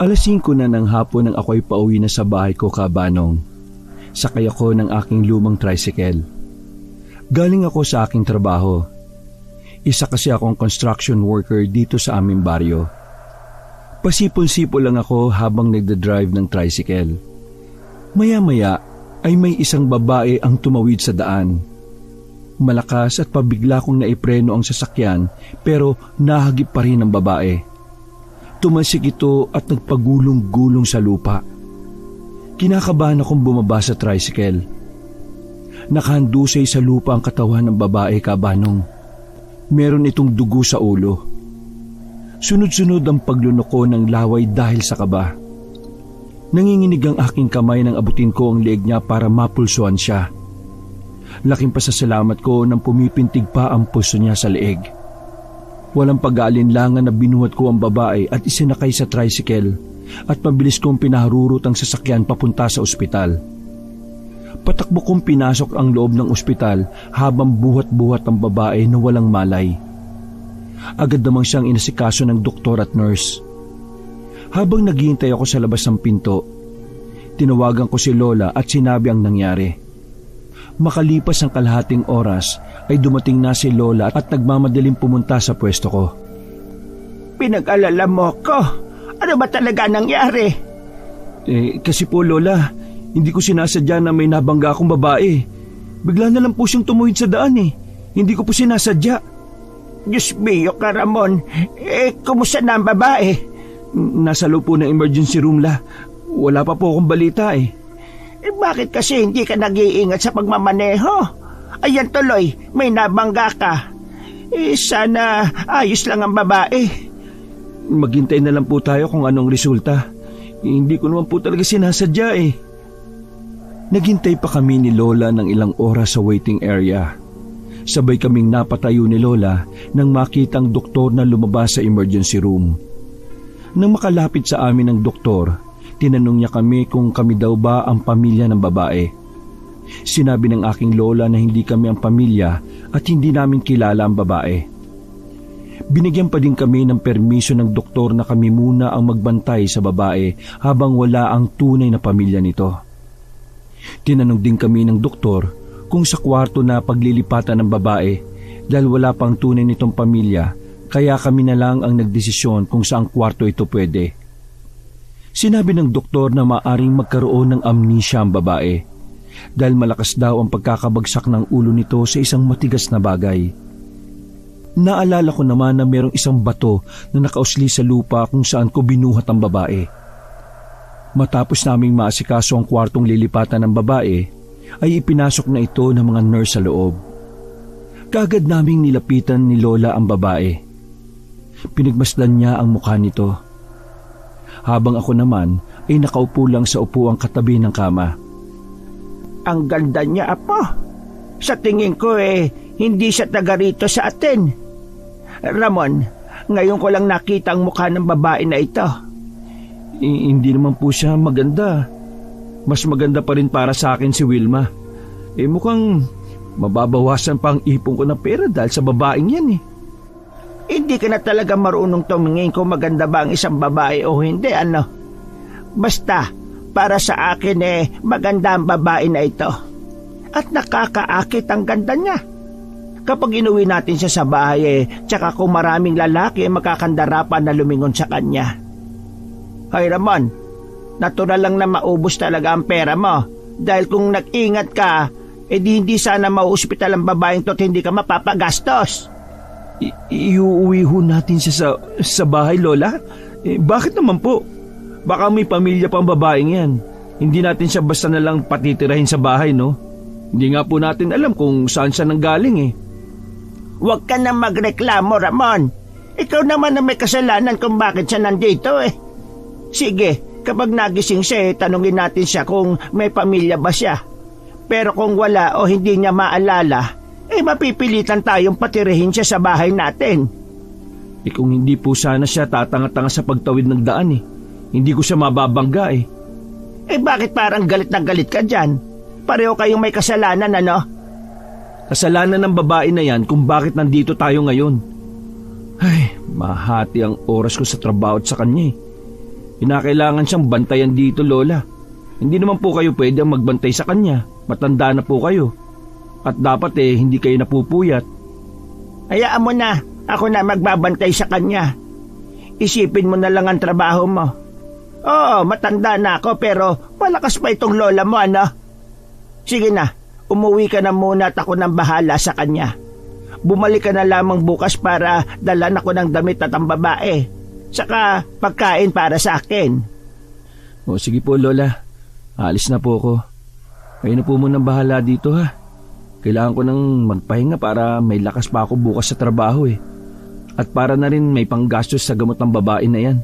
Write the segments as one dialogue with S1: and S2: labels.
S1: 5:00 na ng hapon nang ako'y pauwi na sa bahay ko, Kabanong. Sakay ako ng aking lumang tricycle. Galing ako sa aking trabaho. Isa kasi akong construction worker dito sa aming baryo. Pasipol-sipol lang ako habang nagdadrive ng tricycle. Maya-maya ay may isang babae ang tumawid sa daan. Malakas at pabigla kong naipreno ang sasakyan pero nahagip pa rin ang babae. Tumalsik ito at nagpagulong-gulong sa lupa. Kinakabahan akong bumaba sa tricycle. Nakahandusay sa lupa ang katawan ng babae, Kabanong. Meron itong dugo sa ulo. Sunod-sunod ang paglunok ko ng laway dahil sa kaba. Nanginginig ang aking kamay nang abutin ko ang leeg niya para mapulsuhan siya. Laking pasasalamat ko nang pumipintig pa ang puso niya sa leeg. Walang pag-aalinlangan na binuhat ko ang babae at isinakay sa tricycle at mabilis kong pinaharurot ang sasakyan papunta sa ospital. Patakbo kong pinasok ang loob ng ospital habang buhat-buhat ang babae na walang malay. Agad namang siyang inasikaso ng doktor at nurse. Habang naghihintay ako sa labas ng pinto, tinawagan ko si Lola at sinabi ang nangyari. Makalipas ang kalahating oras ay dumating na si Lola at nagmamadaling pumunta sa pwesto ko.
S2: Pinag-alala mo ko. Ano ba talaga nangyari?
S1: Kasi po Lola, hindi ko sinasadya na may nabangga akong babae. Bigla na lang po siyang tumuhid sa daan eh. Hindi ko po sinasadya.
S2: Diyos mio ka, Ramon. Kumusta na ang babae?
S1: Nasa loob po ng emergency room la. Wala pa po akong balita eh.
S2: Bakit kasi hindi ka nag-iingat sa pagmamaneho? Ayan tuloy, may nabangga ka. Sana ayos lang ang babae.
S1: Maghintay na lang po tayo kung anong resulta. Hindi ko naman po talaga sinasadya eh. Naghintay pa kami ni Lola ng ilang oras sa waiting area. Sabay kaming napatayo ni Lola nang makitang doktor na lumabas sa emergency room. Nang makalapit sa amin ang doktor, tinanong niya kami kung kami daw ba ang pamilya ng babae. Sinabi ng aking lola na hindi kami ang pamilya at hindi namin kilala ang babae. Binigyan pa din kami ng permiso ng doktor na kami muna ang magbantay sa babae habang wala ang tunay na pamilya nito. Tinanong din kami ng doktor kung sa kwarto na paglilipatan ng babae dahil wala pang tunay nitong pamilya, kaya kami na lang ang nagdesisyon kung saang kwarto ito pwede. Sinabi ng doktor na maaring magkaroon ng amnesia ang babae dahil malakas daw ang pagkakabagsak ng ulo nito sa isang matigas na bagay. Naalala ko naman na mayroong isang bato na nakausli sa lupa kung saan ko binuhat ang babae. Matapos naming maasikaso ang kwartong lilipatan ng babae, ay ipinasok na ito ng mga nurse sa loob. Kaagad naming nilapitan ni Lola ang babae. Pinagmasdan niya ang mukha nito. Habang ako naman ay nakaupo lang sa upuang katabi ng kama.
S2: Ang ganda niya, Apo. Sa tingin ko hindi siya taga rito sa atin. Ramon, ngayon ko lang nakita ang mukha ng babae na ito.
S1: Hindi naman po siya maganda. Mas maganda pa rin para sa akin si Wilma. Mukhang mababawasan pa ang ipon ko ng pera dahil sa babaeng yan eh.
S2: Hindi ka na talaga marunong tumingin kung maganda ba ang isang babae o hindi, ano? Basta, para sa akin maganda ang babae na ito. At nakakaakit ang ganda niya. Kapag inuwi natin siya sa bahay tsaka kung maraming lalaki makakandarapan na lumingon sa kanya. Hoy Ramon, natural lang na maubos talaga ang pera mo. Dahil kung nag-ingat ka, hindi sana mauospital ang babaeng to at hindi ka mapapagastos.
S1: Iuwi ho natin siya sa bahay, Lola? Bakit naman po? Baka may pamilya pang babaeng yan. Hindi natin siya basta na lang patitirahin sa bahay, no? Hindi nga po natin alam kung saan siya nanggaling eh.
S2: Huwag ka na magreklamo, Ramon. Ikaw naman na may kasalanan kung bakit siya nandito eh. Sige, kapag nagising siya tanungin natin siya kung may pamilya ba siya. Pero kung wala o hindi niya maalala, mapipilitan tayong patirahin siya sa bahay natin.
S1: Kung hindi po sana siya tatanga-tanga sa pagtawid ng daan eh. Hindi ko siya mababangga eh.
S2: Bakit parang galit na galit ka dyan? Pareho kayong may kasalanan, ano?
S1: Kasalanan ng babae na yan kung bakit nandito tayo ngayon. Ay, mahati ang oras ko sa trabaho at sa kanya eh. Kinakailangan siyang bantayan dito, Lola. Hindi naman po kayo pwede magbantay sa kanya. Matanda na po kayo. At dapat hindi kayo napupuyat.
S2: Hayaan mo na, ako na magbabantay sa kanya. Isipin mo na lang ang trabaho mo. Oo, matanda na ako pero malakas pa itong lola mo, ano? Sige na, umuwi ka na muna at ako nang bahala sa kanya. Bumalik ka na lamang bukas para dalan ako ng damit at ang babae. Saka pagkain para sa akin.
S1: O sige po, Lola. Alis na po ako. Kayo na po munang bahala dito, ha. Kailangan ko nang magpahinga para may lakas pa ako bukas sa trabaho At para na rin may panggastos sa gamot ng babae na yan.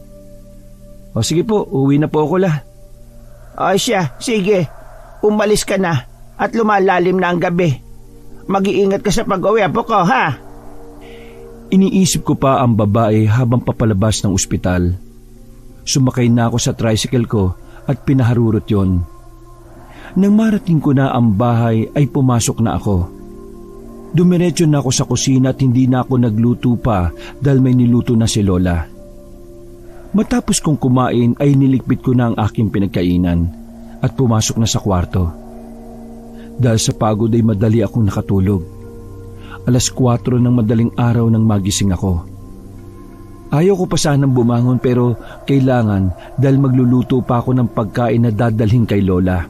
S1: O sige po, uwi na po ako, La.
S2: O siya, sige. Umalis ka na at lumalalim na ang gabi. Mag-iingat ka sa pag-uwi, apo ko, ha?
S1: Iniisip ko pa ang babae habang papalabas ng ospital. Sumakay na ako sa tricycle ko at pinaharurot yon. Nang marating ko na ang bahay ay pumasok na ako. Dumiretso na ako sa kusina at hindi na ako nagluto pa dahil may niluto na si Lola. Matapos kong kumain ay niligpit ko na ang aking pinagkainan at pumasok na sa kwarto. Dahil sa pagod ay madali akong nakatulog. 4:00 ng madaling araw nang magising ako. Ayaw ko pa sanang bumangon pero kailangan dahil magluluto pa ako ng pagkain na dadalhin kay Lola.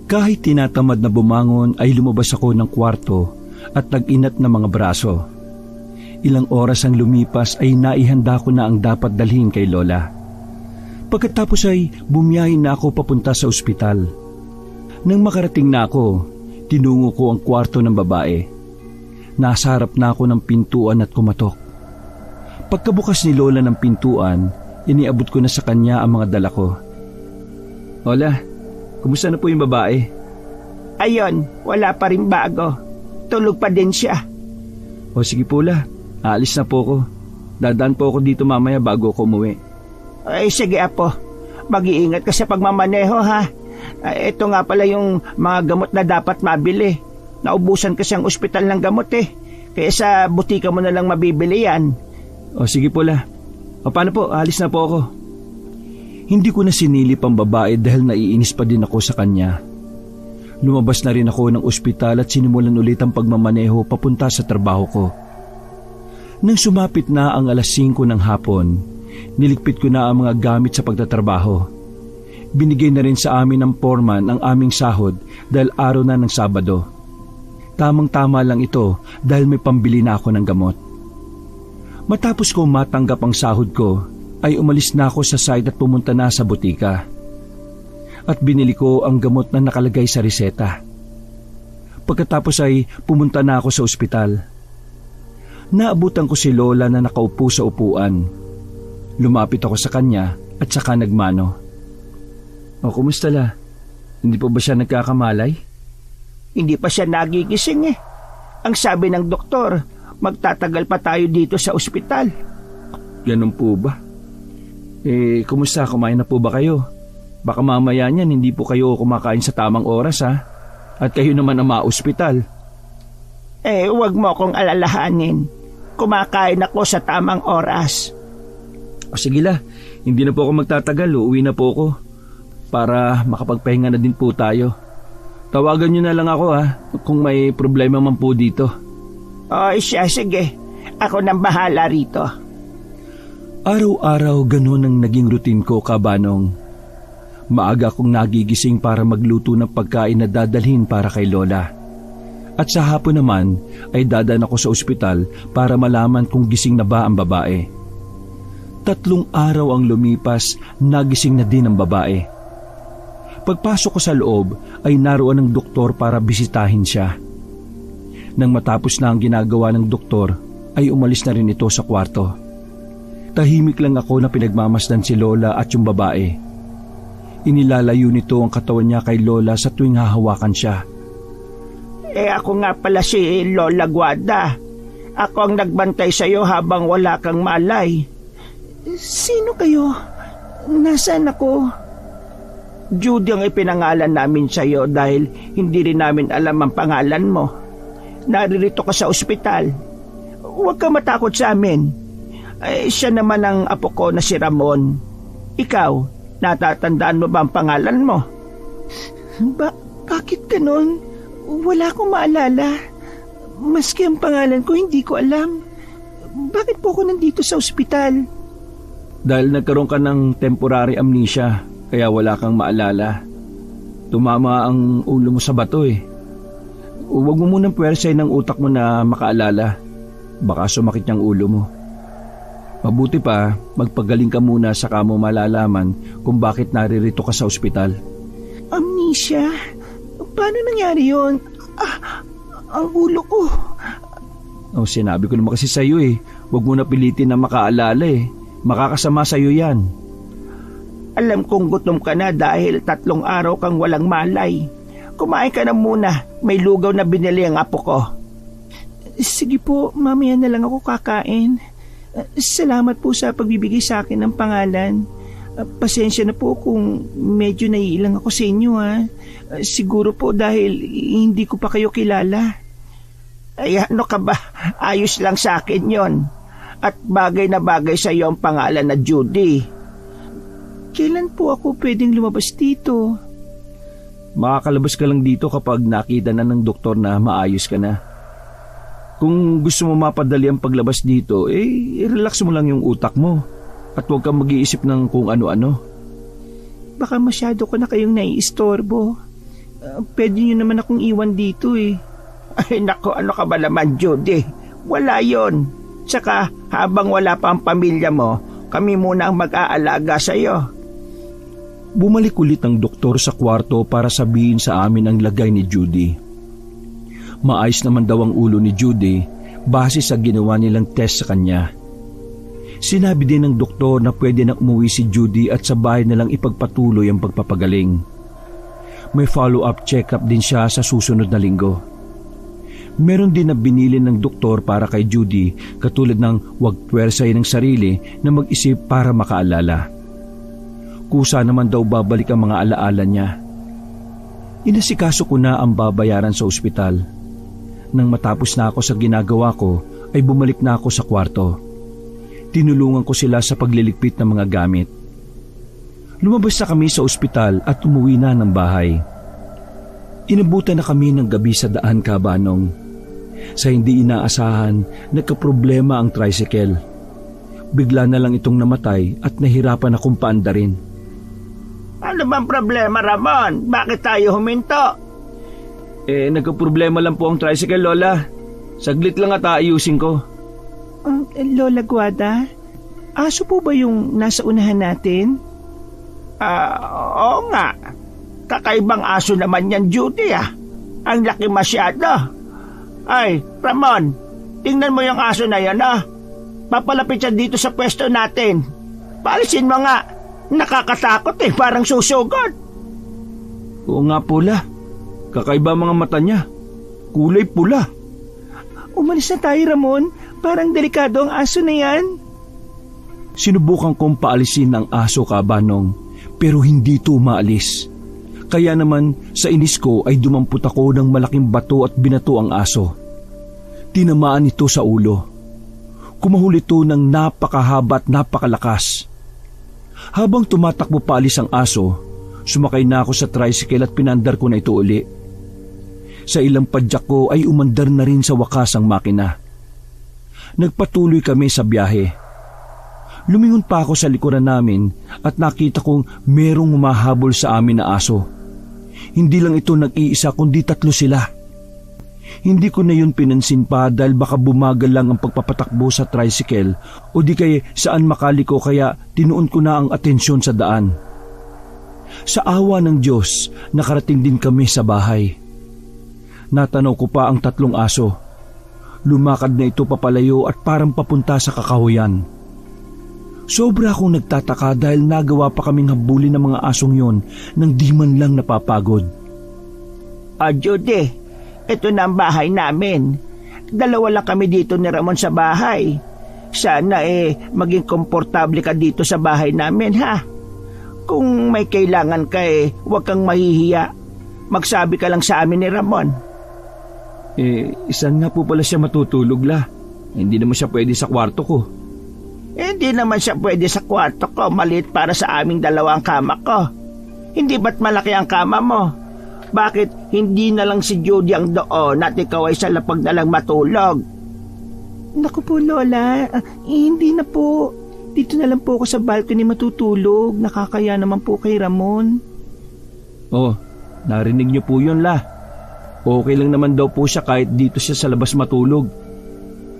S1: Kahit tinatamad na bumangon ay lumabas ako ng kwarto at nag-inat na mga braso. Ilang oras ang lumipas ay naihanda ko na ang dapat dalhin kay Lola. Pagkatapos ay bumiyahe na ako papunta sa ospital. Nang makarating na ako, tinungo ko ang kwarto ng babae. Nasa harap na ako ng pintuan at kumatok. Pagkabukas ni Lola ng pintuan, iniabot ko na sa kanya ang mga dala ko. Lola, kumusta na po yung babae?
S2: Ayon, wala pa rin bago. Tulog pa din siya.
S1: O sige po, La. Aalis na po ako. Dadaan po ako dito mamaya bago ako umuwi.
S2: Ay sige, apo. Mag-iingat ka sa pagmamaneho, ha? Ito nga pala yung mga gamot na dapat mabili. Naubusan kasi ang ospital ng gamot Kaya sa butika mo na lang mabibili yan.
S1: O sige po, La. O paano po? Aalis na po ako. Hindi ko na sinilip ang babae dahil naiinis pa din ako sa kanya. Lumabas na rin ako ng ospital at sinimulan ulit ang pagmamaneho papunta sa trabaho ko. Nang sumapit na ang 5:00 ng hapon, niligpit ko na ang mga gamit sa pagtatrabaho. Binigay na rin sa amin ng foreman ang aming sahod dahil araw na ng Sabado. Tamang-tama lang ito dahil may pambili na ako ng gamot. Matapos ko matanggap ang sahod ko, ay umalis na ako sa site at pumunta na sa butika. At binili ko ang gamot na nakalagay sa reseta. Pagkatapos ay pumunta na ako sa ospital. Naabutan ko si Lola na nakaupo sa upuan. Lumapit ako sa kanya at saka nagmano. O kumusta, La? Hindi pa ba siya nagkakamalay?
S2: Hindi pa siya nagigising Ang sabi ng doktor, magtatagal pa tayo dito sa ospital.
S1: Ganun po ba? Kumusta? Kumain na po ba kayo? Baka mamaya niyan hindi po kayo kumakain sa tamang oras, ha? At kayo naman ang ma-ospital.
S2: Huwag mo akong alalahanin. Kumakain ako sa tamang oras.
S1: O sige, La. Hindi na po ako magtatagal. Uuwi na po ako. Para makapagpahinga na din po tayo. Tawagan niyo na lang ako, ha? Kung may problema man po dito.
S2: O siya, sige. Ako nang bahala rito.
S1: Araw-araw ganun ang naging routine ko, Kabanong. Maaga akong nagigising para magluto ng pagkain na dadalhin para kay Lola. At sa hapon naman ay dadaan ako sa ospital para malaman kung gising na ba ang babae. 3 araw ang lumipas, nagising na din ang babae. Pagpasok ko sa loob ay naroon ng doktor para bisitahin siya. Nang matapos na ang ginagawa ng doktor ay umalis na rin ito sa kwarto. Tahimik lang ako na pinagmamasdan si Lola at yung babae. Inilalayo nito ang katawan niya kay Lola sa tuwing hahawakan siya.
S2: Ako nga pala si Lola Guada. Ako ang nagbantay sa iyo habang wala kang malay. Sino kayo? Nasaan ako? Judy ang ipinangalan namin sa iyo dahil hindi rin namin alam ang pangalan mo. Naririto ka sa ospital. Huwag ka matakot sa amin. Siya naman ang apo ko na si Ramon. Ikaw, natatandaan mo ba ang pangalan mo? Bakit ganon? Wala akong maalala. Maski ang pangalan ko, hindi ko alam. Bakit po ako nandito sa ospital?
S1: Dahil nagkaroon ka ng temporary amnesia, kaya wala kang maalala. Tumama ang ulo mo sa bato eh. Huwag mo munang puwersay ng utak mo na makaalala. Baka sumakit yung ulo mo. Mabuti pa, magpagaling ka muna saka mo malalaman kung bakit naririto ka sa ospital.
S2: Amnesia? Paano nangyari yun? Ang ulo ko.
S1: Sinabi ko naman kasi sa'yo eh. Huwag mo na pilitin na makaalala eh. Makakasama sa'yo yan.
S2: Alam kong gutom ka na dahil 3 araw kang walang malay. Kumain ka na muna. May lugaw na binili ang apo ko. Sige po, mamaya na lang ako kakain. Salamat po sa pagbibigay sa akin ng pangalan. Pasensya na po kung medyo naiilang ako sa inyo ha. Siguro po dahil hindi ko pa kayo kilala. Ay ano ka ba? Ayos lang sa akin yon. At bagay na bagay sa iyo ang pangalan na Judy. Kailan po ako pwedeng lumabas dito?
S1: Makakalabas ka lang dito kapag nakita na ng doktor na maayos ka na. Kung gusto mo mapadali ang paglabas dito, relax mo lang yung utak mo at huwag kang mag-iisip ng kung ano-ano.
S2: Baka masyado ko na kayong naiistorbo. Pwede nyo naman akong iwan dito eh. Ay nako, ano ka ba naman Judy? Wala yon. Tsaka habang wala pa ang pamilya mo, kami muna ang mag-aalaga sa iyo.
S1: Bumalik ulit ang doktor sa kwarto para sabihin sa amin ang lagay ni Judy. Maayos naman daw ang ulo ni Judy base sa ginawa nilang test sa kanya. Sinabi din ng doktor na pwede na umuwi si Judy at sa bahay na lang ipagpatuloy ang pagpapagaling. May follow-up check-up din siya sa susunod na linggo. Meron din na binili ng doktor para kay Judy katulad ng huwag puwersay ng sarili na mag-isip para makaalala. Kusa naman daw babalik ang mga alaala niya. Inasikaso ko na ang babayaran sa ospital. Nang matapos na ako sa ginagawa ko, ay bumalik na ako sa kwarto. Tinulungan ko sila sa pagliligpit ng mga gamit. Lumabas na kami sa ospital at umuwi na ng bahay. Inabutan na kami ng gabi sa daan, Kabanong. Sa hindi inaasahan, nagkaproblema ang tricycle. Bigla na lang itong namatay at nahirapan akong paandarin.
S2: Ano bang problema, Ramon? Bakit tayo huminto?
S1: Nagkaproblema lang po ang tricycle, Lola. Saglit lang at aayusin ko.
S2: Lola Guada, aso po ba yung nasa unahan natin? Oo nga. Kakaibang aso naman yan, Judy ah. Ang laki masyado. Ay, Ramon, tingnan mo yung aso na yan ah. Papalapit siya dito sa pwesto natin. Paalisin mo nga. Nakakatakot eh, parang susugod.
S1: Oo nga po, La. Kakaiba mga mata niya. Kulay pula.
S2: Umalis na tayo, Ramon. Parang delikado ang aso na yan.
S1: Sinubukan kong paalisin ang aso, Kabanong, pero hindi ito umaalis. Kaya naman sa inis ko ay dumampot ako ng malaking bato at binato ang aso. Tinamaan ito sa ulo. Kumahul ito ng napakahaba at napakalakas. Habang tumatakbo paalis ang aso, sumakay na ako sa tricycle at pinandar ko na ito uli. Sa ilang padyak ko ay umandar na rin sa wakas ang makina. Nagpatuloy kami sa biyahe. Lumingon pa ako sa likuran namin at nakita kong merong humahabol sa amin na aso. Hindi lang ito nag-iisa kundi 3 sila. Hindi ko na yun pinansin pa dahil baka bumagal lang ang pagpapatakbo sa tricycle o di kaya saan makaliko kaya tinuon ko na ang atensyon sa daan. Sa awa ng Diyos, nakarating din kami sa bahay. Natanaw ko pa ang 3 aso. Lumakad na ito papalayo at parang papunta sa kakahuyan. Sobra akong nagtataka dahil nagawa pa kaming habulin ng mga asong yon nang di man lang napapagod.
S2: Judy, ito na ang bahay namin. 2 lang kami dito ni Ramon sa bahay. Sana maging komportable ka dito sa bahay namin ha. Kung may kailangan ka huwag kang mahihiya. Magsabi ka lang sa amin ni Ramon.
S1: Isan nga po pala siya matutulog, La. Hindi naman siya pwede sa kwarto ko.
S2: Hindi naman siya pwede sa kwarto ko. Maliit para sa aming dalawang kama ko. Hindi ba't malaki ang kama mo? Bakit hindi na lang si Judy ang doon at ikaw ay sa lapag na lang matulog?
S3: Naku po, Lola. Hindi na po. Dito na lang po ako sa balcony matutulog. Nakakaya naman po kay Ramon.
S1: Oh, narinig niyo po yun, La. Okay lang naman daw po siya kahit dito siya sa labas matulog.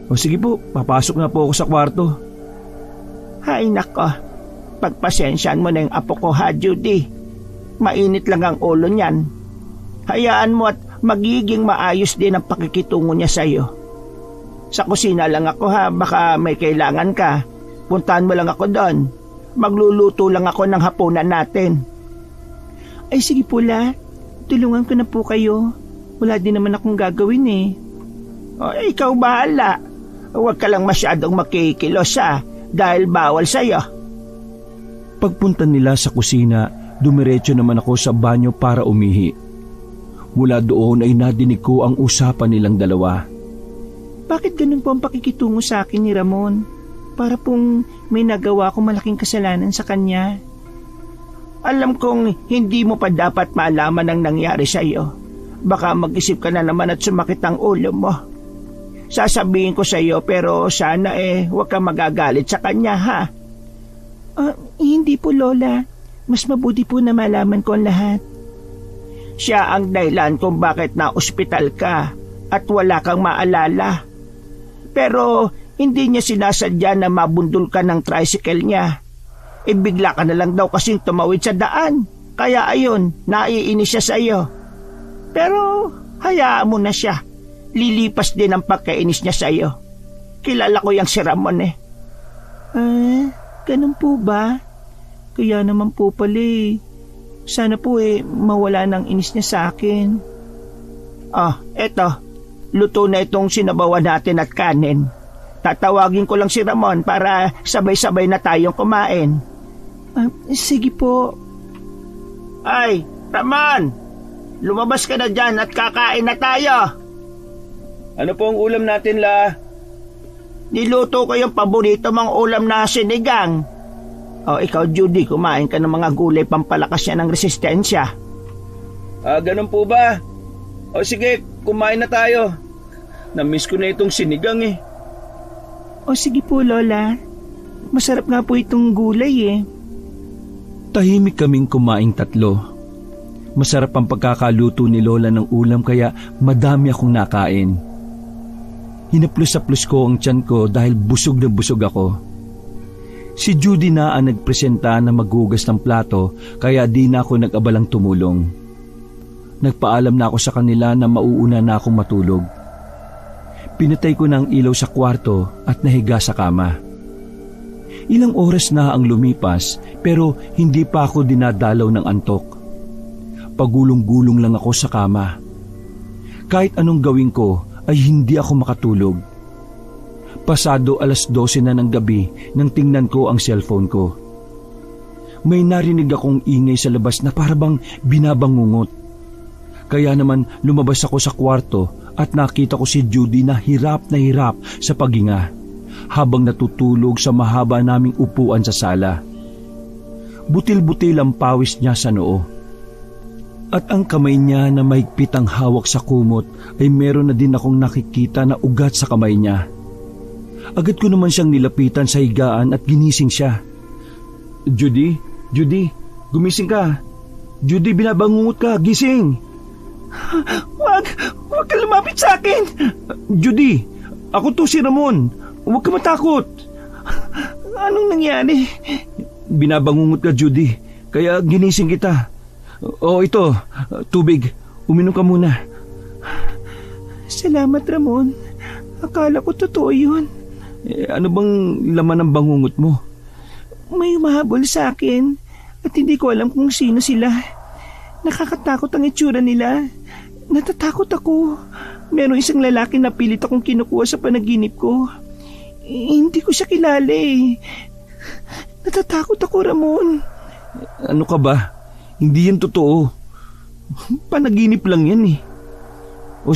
S1: O sige po, papasok na po ako sa kwarto.
S2: Hay nako, pagpasensyaan mo na yung apo ko ha, Judy. Mainit lang ang ulo niyan. Hayaan mo at magiging maayos din ang pakikitungo niya sa'yo. Sa kusina lang ako ha, baka may kailangan ka. Puntahan mo lang ako doon. Magluluto lang ako ng hapunan natin.
S3: Ay sige po, La. Tulungan ko na po kayo. Wala din naman akong gagawin eh.
S2: O, ikaw bahala. Huwag ka lang masyadong makikilos ha, dahil bawal sa'yo.
S1: Pagpunta nila sa kusina, dumiretso naman ako sa banyo para umihi. Mula doon ay nadinig ko ang usapan nilang dalawa.
S3: Bakit ganun po ang pakikitungo sa akin ni Ramon? Para pong may nagawa akong malaking kasalanan sa kanya.
S2: Alam kong hindi mo pa dapat malaman ang nangyari sa iyo. Baka mag-isip ka na naman at sumakit ang ulo mo. Sasabihin ko sa iyo pero sana huwag kang magagalit sa kanya ha.
S3: Hindi po, Lola. Mas mabuti po na malaman ko ang lahat.
S2: Siya ang dahilan kung bakit na-ospital ka at wala kang maalala. Pero hindi niya sinasadya na mabundol ka ng tricycle niya. Bigla ka na lang daw kasing tumawid sa daan. Kaya ayun, naiinis siya sa iyo. Pero hayaan mo na siya. Lilipas din ang pagkainis niya sa iyo. Kilala ko yung si Ramon
S3: Ganun po ba? Kaya naman po pala sana po mawala ng inis niya sa akin.
S2: Eto. Luto na itong sinabawan natin at kanin. Tatawagin ko lang si Ramon para sabay-sabay na tayong kumain.
S3: Sige po.
S2: Ay, Ramon! Lumabas ka na dyan at kakain na tayo.
S1: Ano po ang ulam natin, La?
S2: Niluto ko yung paborito mong ulam na sinigang. Ikaw, Judy, kumain ka ng mga gulay pampalakas niya ng resistensya.
S1: Ganun po ba? Sige, kumain na tayo. Namiss ko na itong sinigang
S3: Sige po, Lola. Masarap nga po itong gulay
S1: Tahimik kaming kumaing tatlo. Masarap ang pagkakaluto ni Lola ng ulam kaya madami akong nakain. Hinaplos-saplos ko ang tiyan ko dahil busog na busog ako. Si Judy na ang nagpresenta na maghugas ng plato kaya di na ako nag-abalang tumulong. Nagpaalam na ako sa kanila na mauuna na akong matulog. Pinatay ko na ang ilaw sa kwarto at nahiga sa kama. Ilang oras na ang lumipas pero hindi pa ako dinadalaw ng antok. Pagulong-gulong lang ako sa kama. Kahit anong gawin ko ay hindi ako makatulog. Pasado 12:00 na ng gabi nang tingnan ko ang cellphone ko. May narinig akong ingay sa labas na parabang binabangungot. Kaya naman lumabas ako sa kwarto at nakita ko si Judy na hirap sa paghinga habang natutulog sa mahaba naming upuan sa sala. Butil-butil ang pawis niya sa noo. At ang kamay niya na mahigpit ang hawak sa kumot ay meron na din akong nakikita na ugat sa kamay niya. Agad ko naman siyang nilapitan sa higaan at ginising siya. Judy, gumising ka. Judy, binabangungot ka, gising.
S2: Wag ka lumapit sa akin.
S1: Judy, ako to si Ramon. Huwag ka matakot.
S2: Anong nangyari?
S1: Binabangungot ka, Judy, kaya ginising kita. Ito, tubig. Uminom ka muna.
S3: Salamat, Ramon. Akala ko totoo yun.
S1: Ano bang laman ng bangungot mo?
S3: May humahabol sa akin at hindi ko alam kung sino sila. Nakakatakot ang itsura nila. Natatakot ako. Meron isang lalaki na pilit akong kinukuha sa panaginip ko. Hindi ko siya kilala Natatakot ako, Ramon.
S1: Ano ka ba? Hindi yan totoo. Panaginip lang yan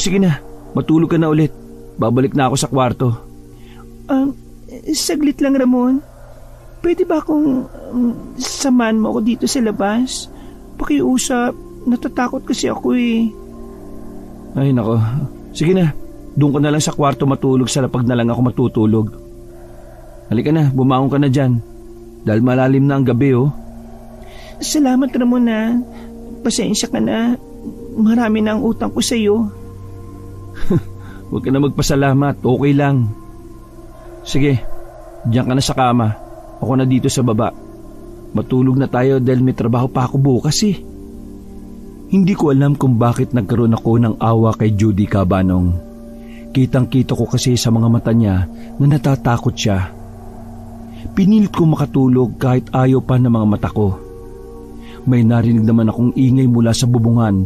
S1: Sige na, matulog ka na ulit. Babalik na ako sa kwarto.
S3: Saglit lang, Ramon. Pwede ba akong samahan mo ako dito sa labas? Pakiusap. Natatakot kasi ako eh.
S1: Ay nako, sige na. Doon ko na lang sa kwarto matulog sa lapag na lang ako matutulog. Halika na, bumangon ka na dyan. Dahil malalim na ang gabi oh.
S3: Salamat, Ramon na. Pasensya ka na. Marami na ang utang ko sa iyo.
S1: Huwag ka na magpasalamat, okay lang. Sige, diyan ka na sa kama. Ako na dito sa baba. Matulog na tayo dahil may trabaho pa ako bukas eh. Hindi ko alam kung bakit nagkaroon ako ng awa kay Judy Cabanong. Kitang-kita ko kasi sa mga mata niya na natatakot siya. Pinilit ko makatulog kahit ayaw pa ng mga mata ko. May narinig naman akong ingay mula sa bubungan.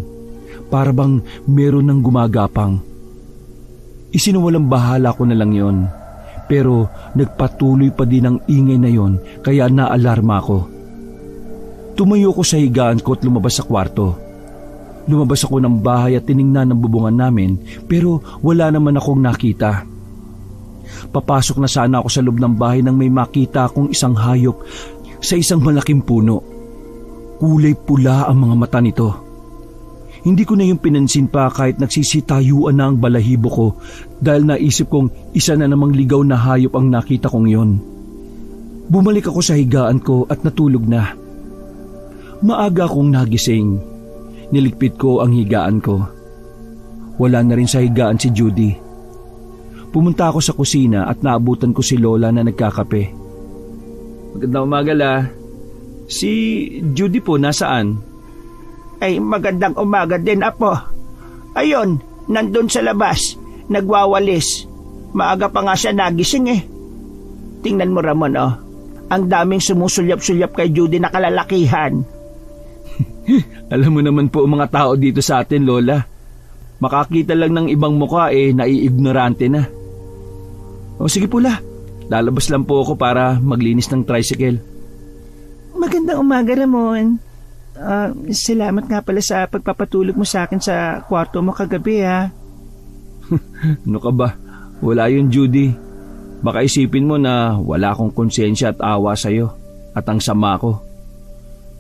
S1: Para bang meron ng gumagapang. Isinuwalang bahala ko na lang yon. Pero nagpatuloy pa din ang ingay na yon kaya naalarma ako. Tumayo ko sa higaan ko at lumabas sa kwarto. Lumabas ako ng bahay at tiningnan ng bubungan namin pero wala naman akong nakita. Papasok na sana ako sa loob ng bahay nang may makita akong isang hayop sa isang malaking puno. Kulay pula ang mga mata nito. Hindi ko na yung pinansin pa kahit nagsisitayuan na ang balahibo ko dahil naisip kong isa na namang ligaw na hayop ang nakita kong yon. Bumalik ako sa higaan ko at natulog na. Maaga akong nagising. Niligpit ko ang higaan ko. Wala na rin sa higaan si Judy. Pumunta ako sa kusina at naabutan ko si Lola na nagkakape. Magandang umaga la. Si Judy po nasaan?
S2: Ay, magandang umaga din, Apo. Ayun, nandun sa labas. Nagwawalis. Maaga pa nga siya nagising eh. Tingnan mo, Ramon, oh. Ang daming sumusulyap-sulyap kay Judy na kalalakihan.
S1: Alam mo naman po mga tao dito sa atin, Lola. Makakita lang ng ibang mukha naiignorante na. O sige po la, lalabas lang po ako para maglinis ng tricycle.
S3: Magandang umaga, Ramon. Salamat nga pala sa pagpapatulog mo sa akin sa kwarto mo kagabi ha.
S1: Ano ka ba? Wala yun, Judy. Baka isipin mo na wala akong konsensya at awa sa'yo at ang sama ko.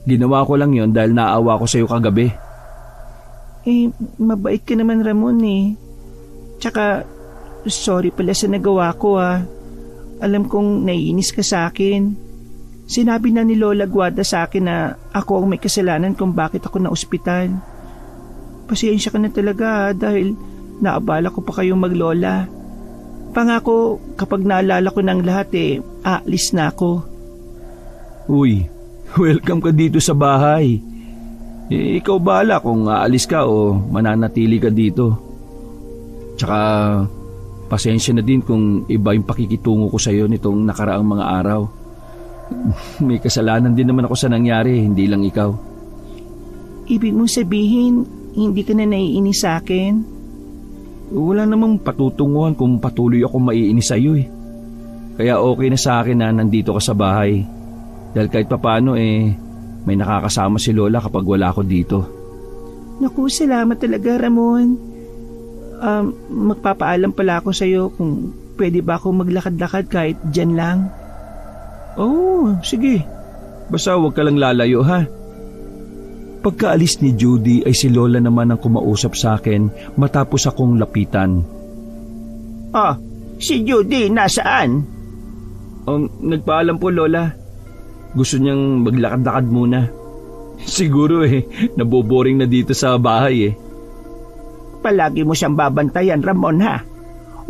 S1: Ginawa ko lang yon dahil naawa ko sa'yo kagabi.
S3: Mabait ka naman, Ramon eh. Tsaka, sorry pala sa nagawa ko ha. Alam kong naiinis ka sa akin. Sinabi na ni Lola Guarda sa akin na ako ang may kasalanan kung bakit ako na ospital. Pasensya ka na talaga ha, dahil naabala ko pa kayong maglola. Pangako, kapag naalala ko ng lahat aalis na ako.
S1: Uy, welcome ka dito sa bahay. Ikaw bahala kung aalis ka o mananatili ka dito. Tsaka pasensya na din kung iba yung pakikitungo ko sa'yo nitong nakaraang mga araw. May kasalanan din naman ako sa nangyari, hindi lang ikaw.
S3: Ibig mong sabihin, hindi ka na naiinis sa akin?
S1: Wala namang patutunguhan kung patuloy ako maiinis sa'yo eh. Kaya okay na sa akin na nandito ka sa bahay. Dahil kahit papano may nakakasama si Lola kapag wala ako dito.
S3: Naku, salamat talaga, Ramon. Magpapaalam pala ako sa'yo kung pwede ba ako maglakad-lakad kahit dyan lang.
S1: Oh, sige. Basta huwag ka lang lalayo ha. Pagkaalis ni Judy ay si Lola naman ang kumausap sa akin matapos akong lapitan.
S2: Oh, si Judy nasaan?
S1: Nagpaalam po Lola. Gusto niyang maglakad-lakad muna. Siguro naboboring na dito sa bahay
S2: Palagi mo siyang babantayan, Ramon ha.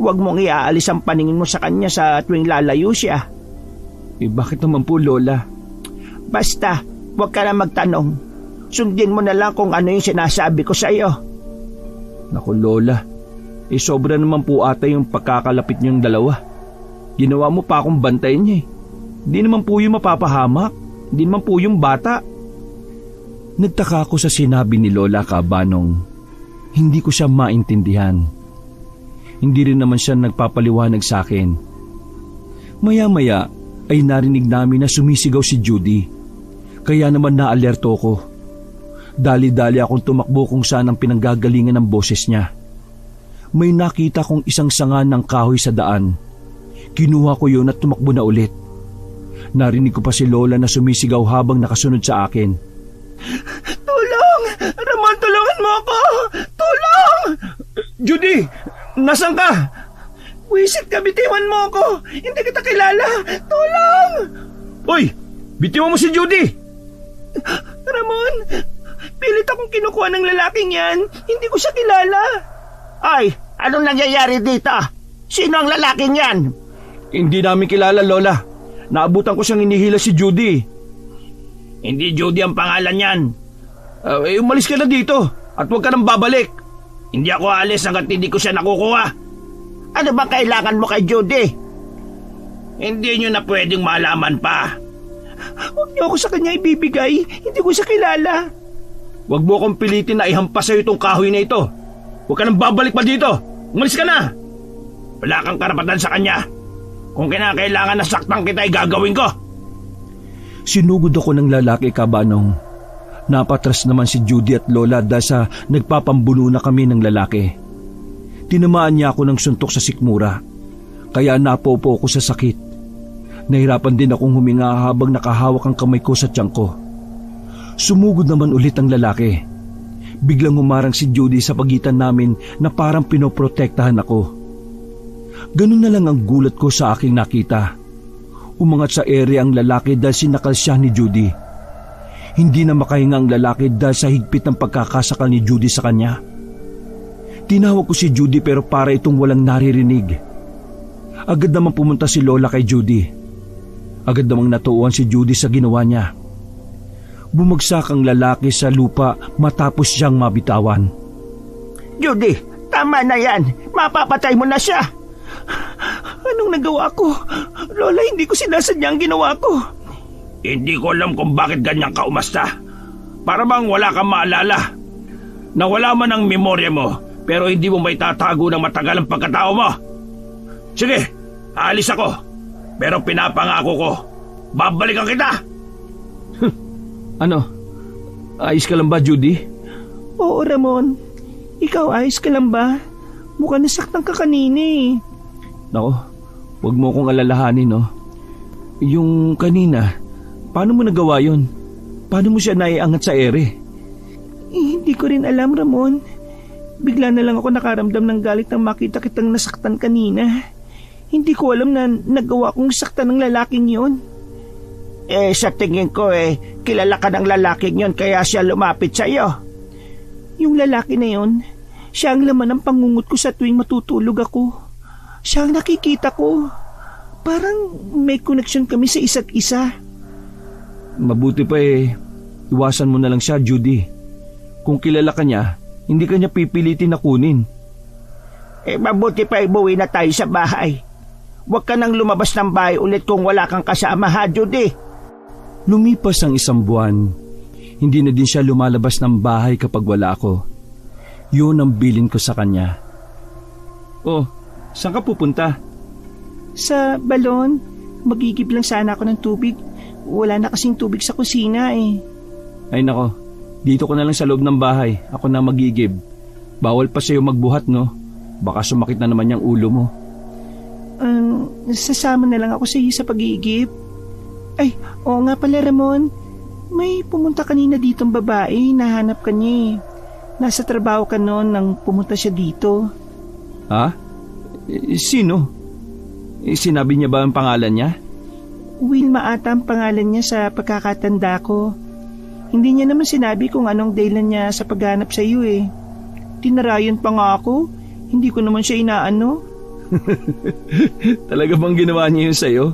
S2: Huwag mong iaalis ang paningin mo sa kanya sa tuwing lalayo siya.
S1: Bakit naman po Lola?
S2: Basta, huwag ka na magtanong. Sundin mo na lang kung ano yung sinasabi ko sa iyo.
S1: Naku Lola, sobra naman po ata yung pagkakalapit niyong dalawa. Ginawa mo pa akong bantayin niya Hindi naman po yung mapapahamak. Hindi naman po yung bata. Nagtaka ako sa sinabi ni Lola Cabanong. Hindi ko siya maintindihan. Hindi rin naman siya nagpapaliwanag sa akin. Maya-maya ay narinig namin na sumisigaw si Judy. Kaya naman naalerto ko. Dali-dali akong tumakbo kung saan ang pinanggagalingan ng boses niya. May nakita kong isang sanga ng kahoy sa daan. Kinuha ko yun at tumakbo na ulit. Narinig ko pa si Lola na sumisigaw habang nakasunod sa akin.
S3: Tulong! Ramon, tulungan mo ako! Tulong!
S1: Judy! Nasaan ka?
S3: Wisit ka, bitiwan mo ako! Hindi kita kilala! Tulong!
S1: Hoy! Bitiwan mo si Judy!
S3: Ramon, pilit akong kinukuha ng lalaking yan. Hindi ko siya kilala.
S2: Ay, anong nangyayari dito? Sino ang lalaking yan?
S1: Hindi namin kilala, Lola. Naabutan ko siyang inihila si Judy.
S2: Hindi Judy ang pangalan yan.
S1: Umalis ka na dito at huwag ka nang babalik.
S2: Hindi ako alis hanggat hindi ko siya nakukuha. Ano bang kailangan mo kay Judy? Hindi nyo na pwedeng malaman pa.
S3: Huwag niyo ako sa kanya ibibigay. Hindi ko siya kilala.
S1: Huwag mo akong pilitin na ihampas sa'yo itong kahoy na ito. Huwag ka nang babalik pa dito. Umalis ka na.
S2: Wala kang karapatan sa kanya. Kung kinakailangan na saktan kita ay gagawin ko.
S1: Sinugod ako ng lalaki, Kabanong. Napatras naman si Judy at Lola dahil sa nagpapambuno na kami ng lalaki. Tinamaan niya ako ng suntok sa sikmura. Kaya napopo ako sa sakit. Nahirapan din akong huminga habang nakahawak ang kamay ko sa tiyan ko. Sumugod naman ulit ang lalaki. Biglang humarang si Judy sa pagitan namin na parang pinoprotektahan ako. Ganun na lang ang gulat ko sa aking nakita. Umangat sa ere ang lalaki dahil sinakal siya ni Judy. Hindi na makahinga ang lalaki dahil sa higpit ng pagkakasakal ni Judy sa kanya. Tinawag ko si Judy pero para itong walang naririnig. Agad naman pumunta si Lola kay Judy. Agad namang natuuan si Judy sa ginawa niya. Bumagsak ang lalaki sa lupa matapos siyang mabitawan.
S2: Judy, tama na yan. Mapapatay mo na siya.
S3: Anong nagawa ko? Lola, hindi ko sinasadya ang ginawa ko.
S2: Hindi ko alam kung bakit ganyan ka umasta. Para bang wala kang maalala. Nawala man ang memorya mo, pero hindi mo may tatago ng matagal ang pagkatao mo. Sige, aalis ako. Pero pinapangako ko, babalikan kita.
S1: Ano? Ayos ka lang ba, Judy?
S3: Oo, Ramon. Ikaw, ayos ka lang ba? Mukhang nasaktan ka kanina eh.
S1: Nako, huwag mo akong alalahanin, no? Yung kanina, paano mo nagawa yun? Paano mo siya naiangat sa ere?
S3: Hindi ko rin alam, Ramon. Bigla na lang ako nakaramdam ng galit nang makita kitang nasaktan kanina. Hindi ko alam na nagawa kong saktan ng lalaking yon.
S2: Sa tingin ko kilala ka ng lalaking yon kaya siya lumapit sa iyo.
S3: Yung lalaki na yon, siya ang laman ng pangungot ko sa tuwing matutulog ako. Siya ang nakikita ko. Parang may connection kami sa isa't isa.
S1: Mabuti pa iwasan mo na lang siya, Judy. Kung kilala ka niya, hindi ka niya pipilitin na kunin.
S2: Mabuti pa ibuwi na tayo sa bahay. Huwag ka nang lumabas ng bahay ulit kung wala kang kasama, ha, Judy?
S1: Lumipas ang 1 buwan. Hindi na din siya lumalabas ng bahay kapag wala ako. Yun ang bilin ko sa kanya. Oh, saan ka pupunta?
S3: Sa balon. Magigib lang sana ako ng tubig. Wala na kasing tubig sa kusina eh.
S1: Ay nako, dito ko na lang sa loob ng bahay. Ako na magigib. Bawal pa sa'yo magbuhat, no? Baka sumakit na naman yung ulo mo.
S3: Sasama na lang ako sa iyo sa pag-iigib. Ay, oo nga pala, Ramon. May pumunta kanina ditong babae. Nahanap ka niya eh. Nasa trabaho ka noon nang pumunta siya dito.
S1: Ha? Sino? Sinabi niya ba ang pangalan niya?
S3: Wilma ata ang pangalan niya sa pagkakatanda ko. Hindi niya naman sinabi kung anong dahilan niya sa paghanap sa iyo eh. Tinarayan pa nga ako. Hindi ko naman siya inaano.
S1: Talaga bang ginawa niya yun sa'yo?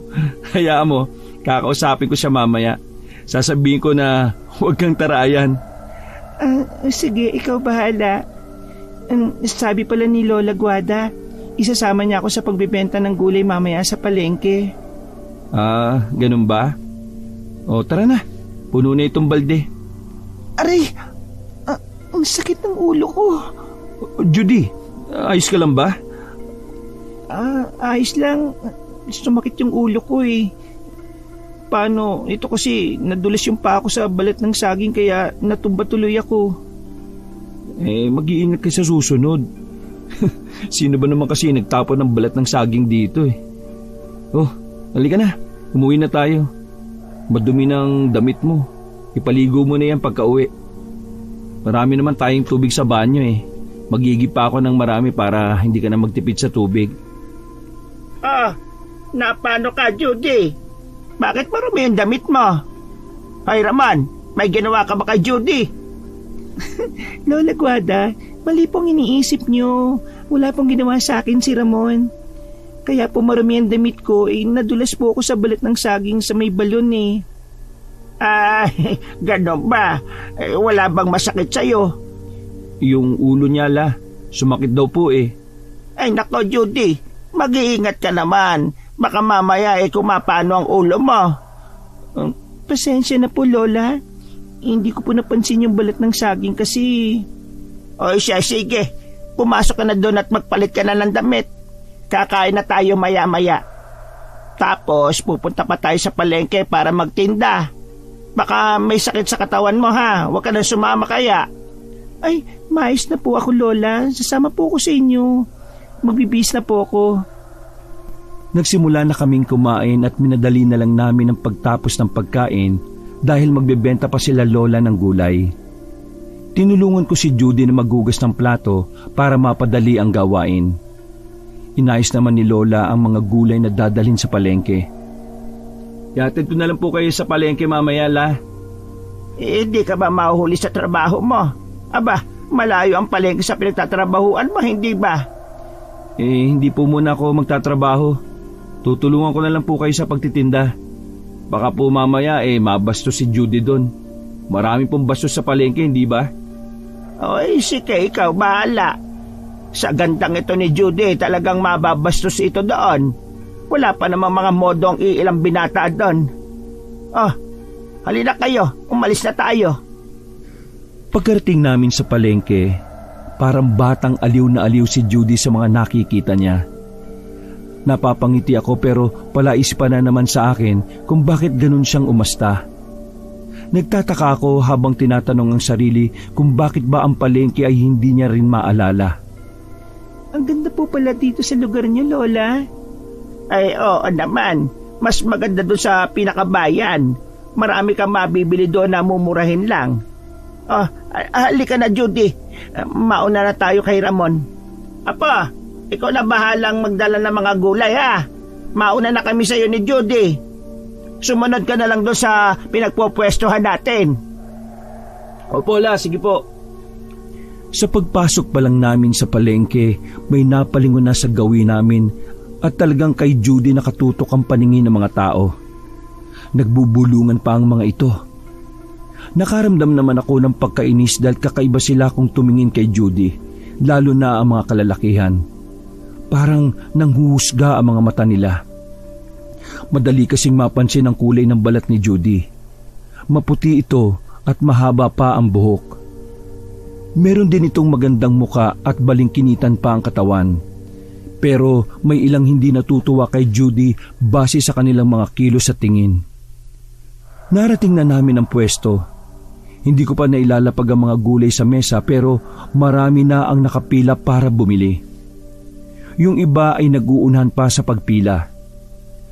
S1: Hayaan mo, kakausapin ko siya mamaya. Sasabihin ko na huwag kang tarayan.
S3: Sige, ikaw bahala. Sabi pala ni Lola Guada, isasama niya ako sa pagbibenta ng gulay mamaya sa palengke.
S1: Ganun ba? O tara na, puno na itong balde.
S3: Aray, ang sakit ng ulo ko.
S1: Judy, ayos ka lang ba?
S3: Ayos lang. Sumakit yung ulo ko eh. Paano? Ito kasi nadulas yung paa ko sa balat ng saging kaya natumba tuloy ako.
S1: Mag-iingat ka sa susunod. Sino ba naman kasi nagtapon ng balat ng saging dito eh? Oh, halika na. Umuwi na tayo. Madumi ng damit mo. Ipaligo mo na yan pagka-uwi. Marami naman tayong tubig sa banyo eh. Magigip pa ako ng marami para hindi ka na magtipid sa tubig.
S2: Napano ka, Judy? Bakit marumi ang damit mo? Ay, Ramon, may ginawa ka ba kay Judy?
S3: Lola Guada, mali pong iniisip niyo. Wala pong ginawa sa akin si Ramon. Kaya po marumi ang damit ko, nadulas po ako sa balat ng saging sa may balon eh.
S2: Ay, gano'n ba? Wala bang masakit sa'yo?
S1: Yung ulo niya sumakit daw po eh.
S2: Ay nako, Judy, mag-iingat ka naman. Baka mamaya kumapano ang ulo mo.
S3: Pasensya na po, Lola. Hindi ko po napansin yung balat ng saging kasi...
S2: O siya, sige. Pumasok ka na doon at magpalit ka na ng damit. Kakain na tayo maya-maya. Tapos pupunta pa tayo sa palengke para magtinda. Baka may sakit sa katawan mo ha. Huwag ka na sumama kaya.
S3: Ay, maayos na po ako, Lola. Sasama po ako sa inyo. Magbibis na po ako.
S1: Nagsimula na kaming kumain at minadali na lang namin ang pagtapos ng pagkain dahil magbebenta pa sila Lola ng gulay. Tinulungan ko si Judy na maghugas ng plato para mapadali ang gawain. Inayos naman ni Lola ang mga gulay na dadalhin sa palengke. Yatid ko na lang po kayo sa palengke mamaya,
S2: Hindi ka ba mahuhuli sa trabaho mo? Aba, malayo ang palengke sa pinagtatrabahuan mo, hindi ba?
S1: Hindi po muna ako magtatrabaho. Tutulungan ko na lang po kayo sa pagtitinda. Baka po mamaya mabastos si Judy doon. Marami pong bastos sa palengke, hindi ba?
S2: Oy, sige, ikaw bahala. Sa gandang ito ni Judy, talagang mababastos ito doon. Wala pa namang mga modong ilang binata doon. Halina kayo, umalis na tayo.
S1: Pagkarating namin sa palengke, parang batang aliw na aliw si Judy sa mga nakikita niya. Napapangiti ako pero palais pa na naman sa akin kung bakit ganun siyang umasta. Nagtataka ako habang tinatanong ang sarili kung bakit ba ang palengke ay hindi niya rin maalala.
S3: Ang ganda po pala dito sa lugar niyo, Lola.
S2: Ay, oo naman. Mas maganda doon sa pinakabayan. Marami kang mabibili doon na mumurahin lang. Halika na, Judy. Mauna na tayo kay Ramon. Apa, ikaw na bahalang magdala ng mga gulay, ha? Mauna na kami sa iyo ni Judy. Sumunod ka na lang doon sa pinagpupwestuhan natin.
S1: Opo, sige po. Sa pagpasok pa lang namin sa palengke, may napalingon na sa gawin namin at talagang kay Judy nakatutok ang paningin ng mga tao. Nagbubulungan pa ang mga ito. Nakaramdam naman ako ng pagkainis dahil kakaiba sila kung tumingin kay Judy, lalo na ang mga kalalakihan. Parang nanghuhusga ang mga mata nila. Madali kasing mapansin ang kulay ng balat ni Judy. Maputi ito at mahaba pa ang buhok. Meron din itong magandang muka at balingkinitan pa ang katawan. Pero may ilang hindi natutuwa kay Judy base sa kanilang mga kilos at tingin. Narating na namin ang pwesto. Hindi ko pa nailalapag ang mga gulay sa mesa pero marami na ang nakapila para bumili. Yung iba ay nag-uunahan pa sa pagpila.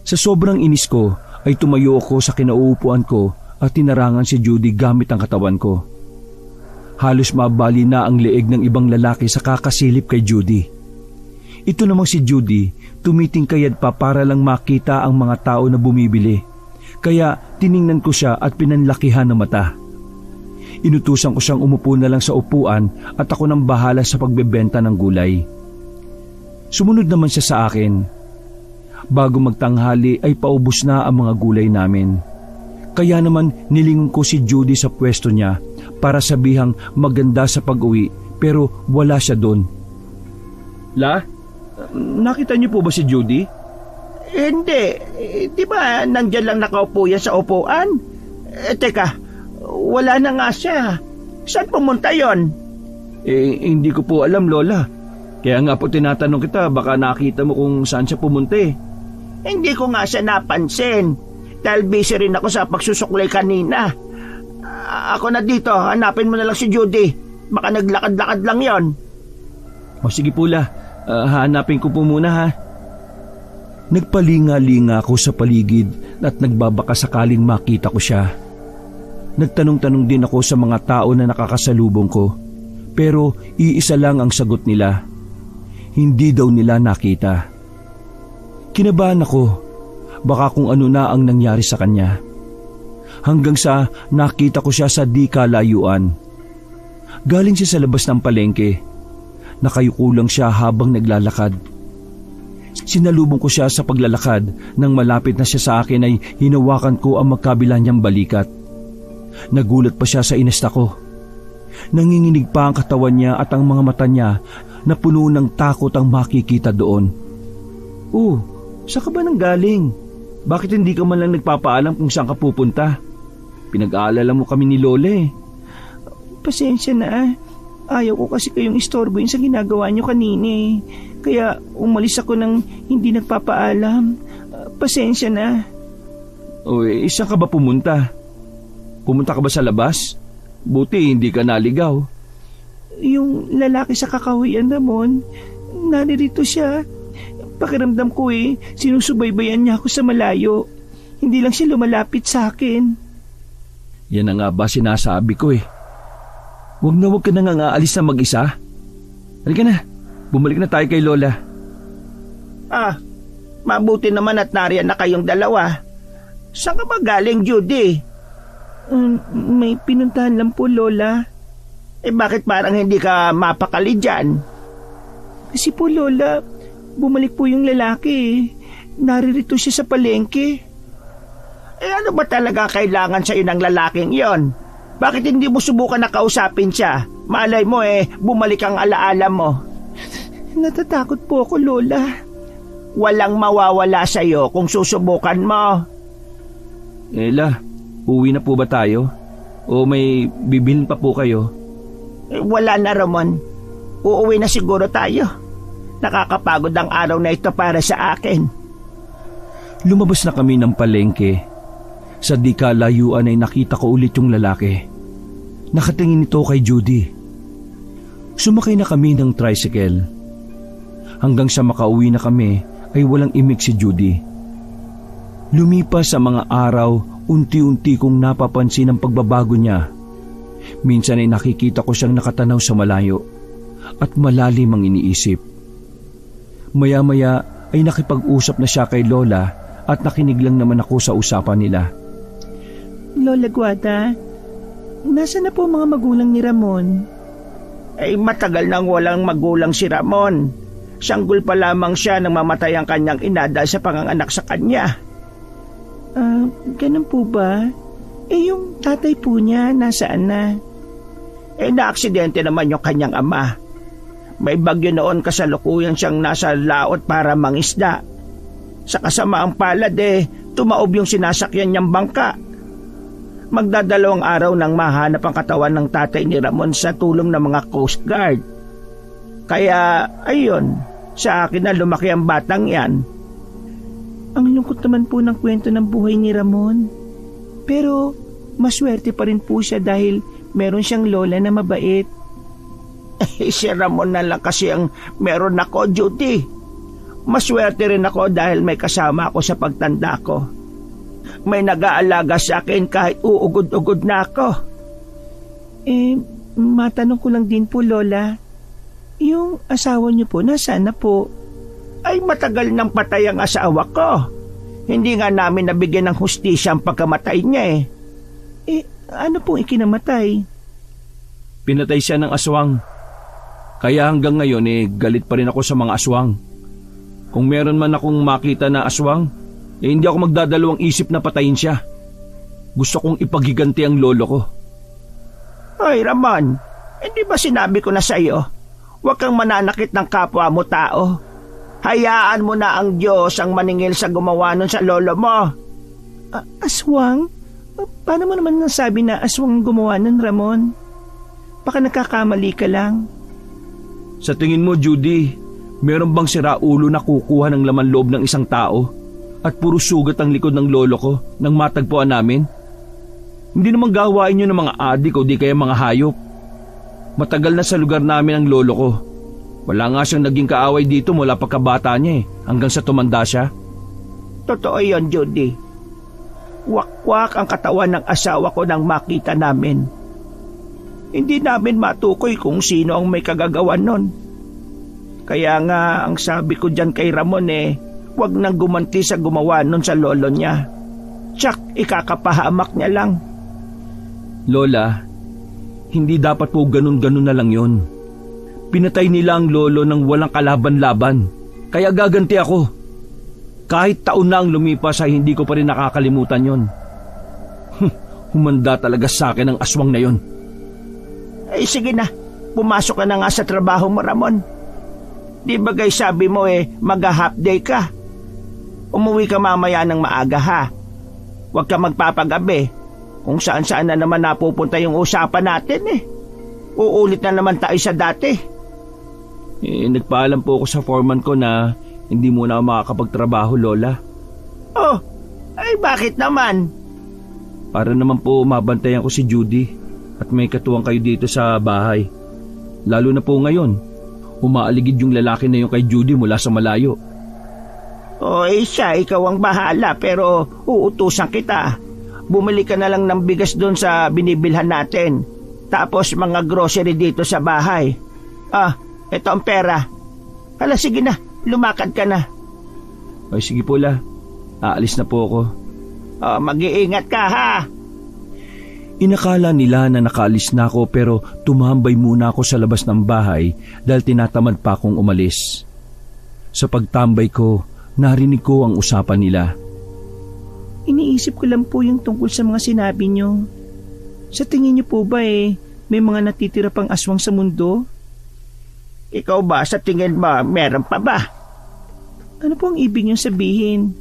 S1: Sa sobrang inis ko ay tumayo ako sa kinauupuan ko at tinarangan si Judy gamit ang katawan ko. Halos mabali na ang leeg ng ibang lalaki sa kakasilip kay Judy. Ito namang si Judy, tumitingkayad pa para lang makita ang mga tao na bumibili. Kaya tiningnan ko siya at pinanlakihan ng mata. Inutusan ko siyang umupo na lang sa upuan at ako nang bahala sa pagbebenta ng gulay. Sumunod naman siya sa akin. Bago magtanghali ay paubos na ang mga gulay namin. Kaya naman nilingon ko si Judy sa pwesto niya para sabihang maganda sa pag-uwi pero wala siya doon. Nakita niyo po ba si Judy?
S2: Hindi. Di ba nandyan lang nakaupo yan sa upuan? Teka, wala na nga siya. Saan pumunta yon?
S1: Hindi ko po alam, Lola. Kaya nga po tinatanong kita, baka nakita mo kung saan siya pumunta
S2: Hindi ko nga siya napansin. Dahil busy rin ako sa pagsusuklay kanina. Ako na dito, hanapin mo na lang si Judy. Baka naglakad-lakad lang yon.
S1: O sige po, hanapin ko po muna ha. Nagpalinga-linga ako sa paligid at nagbabaka sakaling makita ko siya. Nagtanong-tanong din ako sa mga tao na nakakasalubong ko, pero iisa lang ang sagot nila. Hindi daw nila nakita. Kinabahan ako, baka kung ano na ang nangyari sa kanya. Hanggang sa nakita ko siya sa di kalayuan. Galing siya sa labas ng palengke. Nakayuko lang siya habang naglalakad. Sinalubong ko siya sa paglalakad. Nang malapit na siya sa akin ay hinawakan ko ang magkabila niyang balikat. Nagulat pa siya sa inesta ko. Nanginginig pa ang katawan niya at ang mga mata niya na puno ng takot ang makikita doon. "Oh, saan ka ba nang galing? Bakit hindi ka man lang nagpapaalam kung saan ka pupunta? Pinag-aalala mo kami ni Lola eh."
S3: Pasensya na. Ayaw ko kasi kayong istorbohin sa ginagawa niyo kanina eh. Kaya umalis ako nang hindi nagpapaalam. Pasensya na.
S1: O saan ka ba pumunta? Pumunta ka ba sa labas? Buti hindi ka naligaw.
S3: Yung lalaki sa kakahuyan, Ramon, naririto siya. Pakiramdam ko sinusubaybayan niya ako sa malayo. Hindi lang siya lumalapit sa akin.
S1: Yan na nga ba sinasabi ko eh. Huwag ka na nga aalis na mag-isa. Halika na, bumalik na tayo kay Lola.
S2: Mabuti naman at nariyan na kayong dalawa. Saan ka ba galing, Judy?
S3: May pinuntahan lang po, Lola.
S2: Bakit parang hindi ka mapakali dyan?
S3: Kasi po, Lola, bumalik po yung lalaki. Naririto siya sa palengke.
S2: Ano ba talaga kailangan sa ng lalaking yon? Bakit hindi mo subukan na kausapin siya? Malay mo bumalik ang alaala mo.
S3: Natatakot po ako, Lola.
S2: Walang mawawala sa'yo kung susubukan mo.
S1: Ella, uwi na po ba tayo? O may bibilin pa po kayo?
S2: Wala na, Ramon. Uuwi na siguro tayo. Nakakapagod ang araw na ito para sa akin.
S1: Lumabas na kami ng palengke. Sa di kalayuan ay nakita ko ulit yung lalaki. Nakatingin ito kay Judy. Sumakay na kami ng tricycle. Hanggang sa makauwi na kami ay walang imik si Judy. Lumipas sa mga araw, unti-unti kong napapansin ang pagbabago niya. Minsan ay nakikita ko siyang nakatanaw sa malayo at malalim ang iniisip. Maya-maya ay nakipag-usap na siya kay Lola at nakinig lang naman ako sa usapan nila.
S3: Lola Guada, nasaan na po mga magulang ni Ramon?
S2: Matagal nang walang magulang si Ramon. Sanggol pa lamang siya nang mamatay ang kanyang ina dahil sa panganganak sa kanya.
S3: Ganun po ba? Yung tatay po niya, nasaan na?
S2: Naaksidente naman yung kanyang ama. May bagyo noon kasalukuyan siyang nasa laot para mangisda. Sa kasamaang palad tumaob yung sinasakyan niyang bangka. Magdadalawang araw nang mahanap ang katawan ng tatay ni Ramon sa tulong ng mga Coast Guard. Kaya, ayun, sa akin na lumaki ang batang yan.
S3: Ang lungkot naman po ng kwento ng buhay ni Ramon. Pero, maswerte pa rin po siya dahil meron siyang lola na mabait.
S2: Si Ramon na lang kasi ang meron ako, Judy. Maswerte rin ako dahil may kasama ako sa pagtanda ko. May nag-aalaga sa akin kahit uugod-ugod na ako.
S3: Matanong ko lang din po, Lola. Yung asawa niyo po, nasaan na po?
S2: Matagal nang patay ang asawa ko. Hindi nga namin nabigyan ng hustisya ang pagkamatay niya
S3: Ano pong ikinamatay?
S1: Pinatay siya ng aswang. Kaya hanggang ngayon galit pa rin ako sa mga aswang. Kung meron man akong makita na aswang, hindi ako magdadalawang isip na patayin siya. Gusto kong ipaghiganti ang lolo ko.
S2: Ay, Ramon, hindi ba sinabi ko na sa iyo? Huwag kang mananakit ng kapwa mo tao. Hayaan mo na ang Diyos ang maningil sa gumawa nun sa lolo mo.
S3: Aswang? Paano mo naman nasabi na aswang ang gumawa nun, Ramon? Baka nagkakamali ka lang.
S1: Sa tingin mo, Judy, meron bang siraulo na kukuha ng laman loob ng isang tao? At puro sugat ang likod ng lolo ko nang matagpuan namin? Hindi naman gawain nyo ng mga adik o di kaya mga hayop. Matagal na sa lugar namin ang lolo ko. Wala nga siyang naging kaaway dito mula pagkabata niya hanggang sa tumanda siya.
S2: Totoo yon, Judy. Wakwak ang katawan ng asawa ko nang makita namin. Hindi namin matukoy kung sino ang may kagagawan nun. Kaya nga ang sabi ko dyan kay Ramon huwag nang gumanti sa gumawa nun sa lolo niya. Tsak, ikakapahamak niya lang.
S1: Lola, hindi dapat po ganun-ganun na lang yon. Pinatay nila ang lolo ng walang kalaban-laban. Kaya gaganti ako. Kahit taon na ang lumipas ay hindi ko pa rin nakakalimutan yon. Humanda talaga sa akin ang aswang na yon.
S2: Sige na, pumasok ka na nga sa trabaho mo, Ramon. Di ba guys sabi mo mag-half day ka? Umuwi ka mamaya ng maaga ha. Huwag ka magpapagabi. Kung saan-saan na naman napupunta yung usapan natin Uulit na naman tayo sa dati.
S1: Nagpaalam po ako sa foreman ko na hindi muna ako makakapagtrabaho, Lola.
S2: Oh, ay bakit naman?
S1: Para naman po mabantayan ko si Judy at may katuwang kayo dito sa bahay. Lalo na po ngayon, umaaligid yung lalaki na yung kay Judy mula sa malayo.
S2: Siya, ikaw ang bahala pero uutusan kita. Bumili ka na lang ng bigas doon sa binibilhan natin. Tapos mga grocery dito sa bahay. Ito ang pera. Hala, sige na, lumakad ka na.
S1: Ay, sige po, La. Aalis na po ako.
S2: Mag-iingat ka ha.
S1: Inakala nila na nakaalis na ako pero tumambay muna ako sa labas ng bahay dahil tinatamad pa akong umalis. Sa pagtambay ko, narinig ko ang usapan nila.
S3: Iniisip ko lang po yung tungkol sa mga sinabi nyo. Sa tingin nyo po ba may mga natitira pang aswang sa mundo?
S2: Ikaw ba, sa tingin mo, meron pa ba?
S3: Ano po ang ibig nyo sabihin?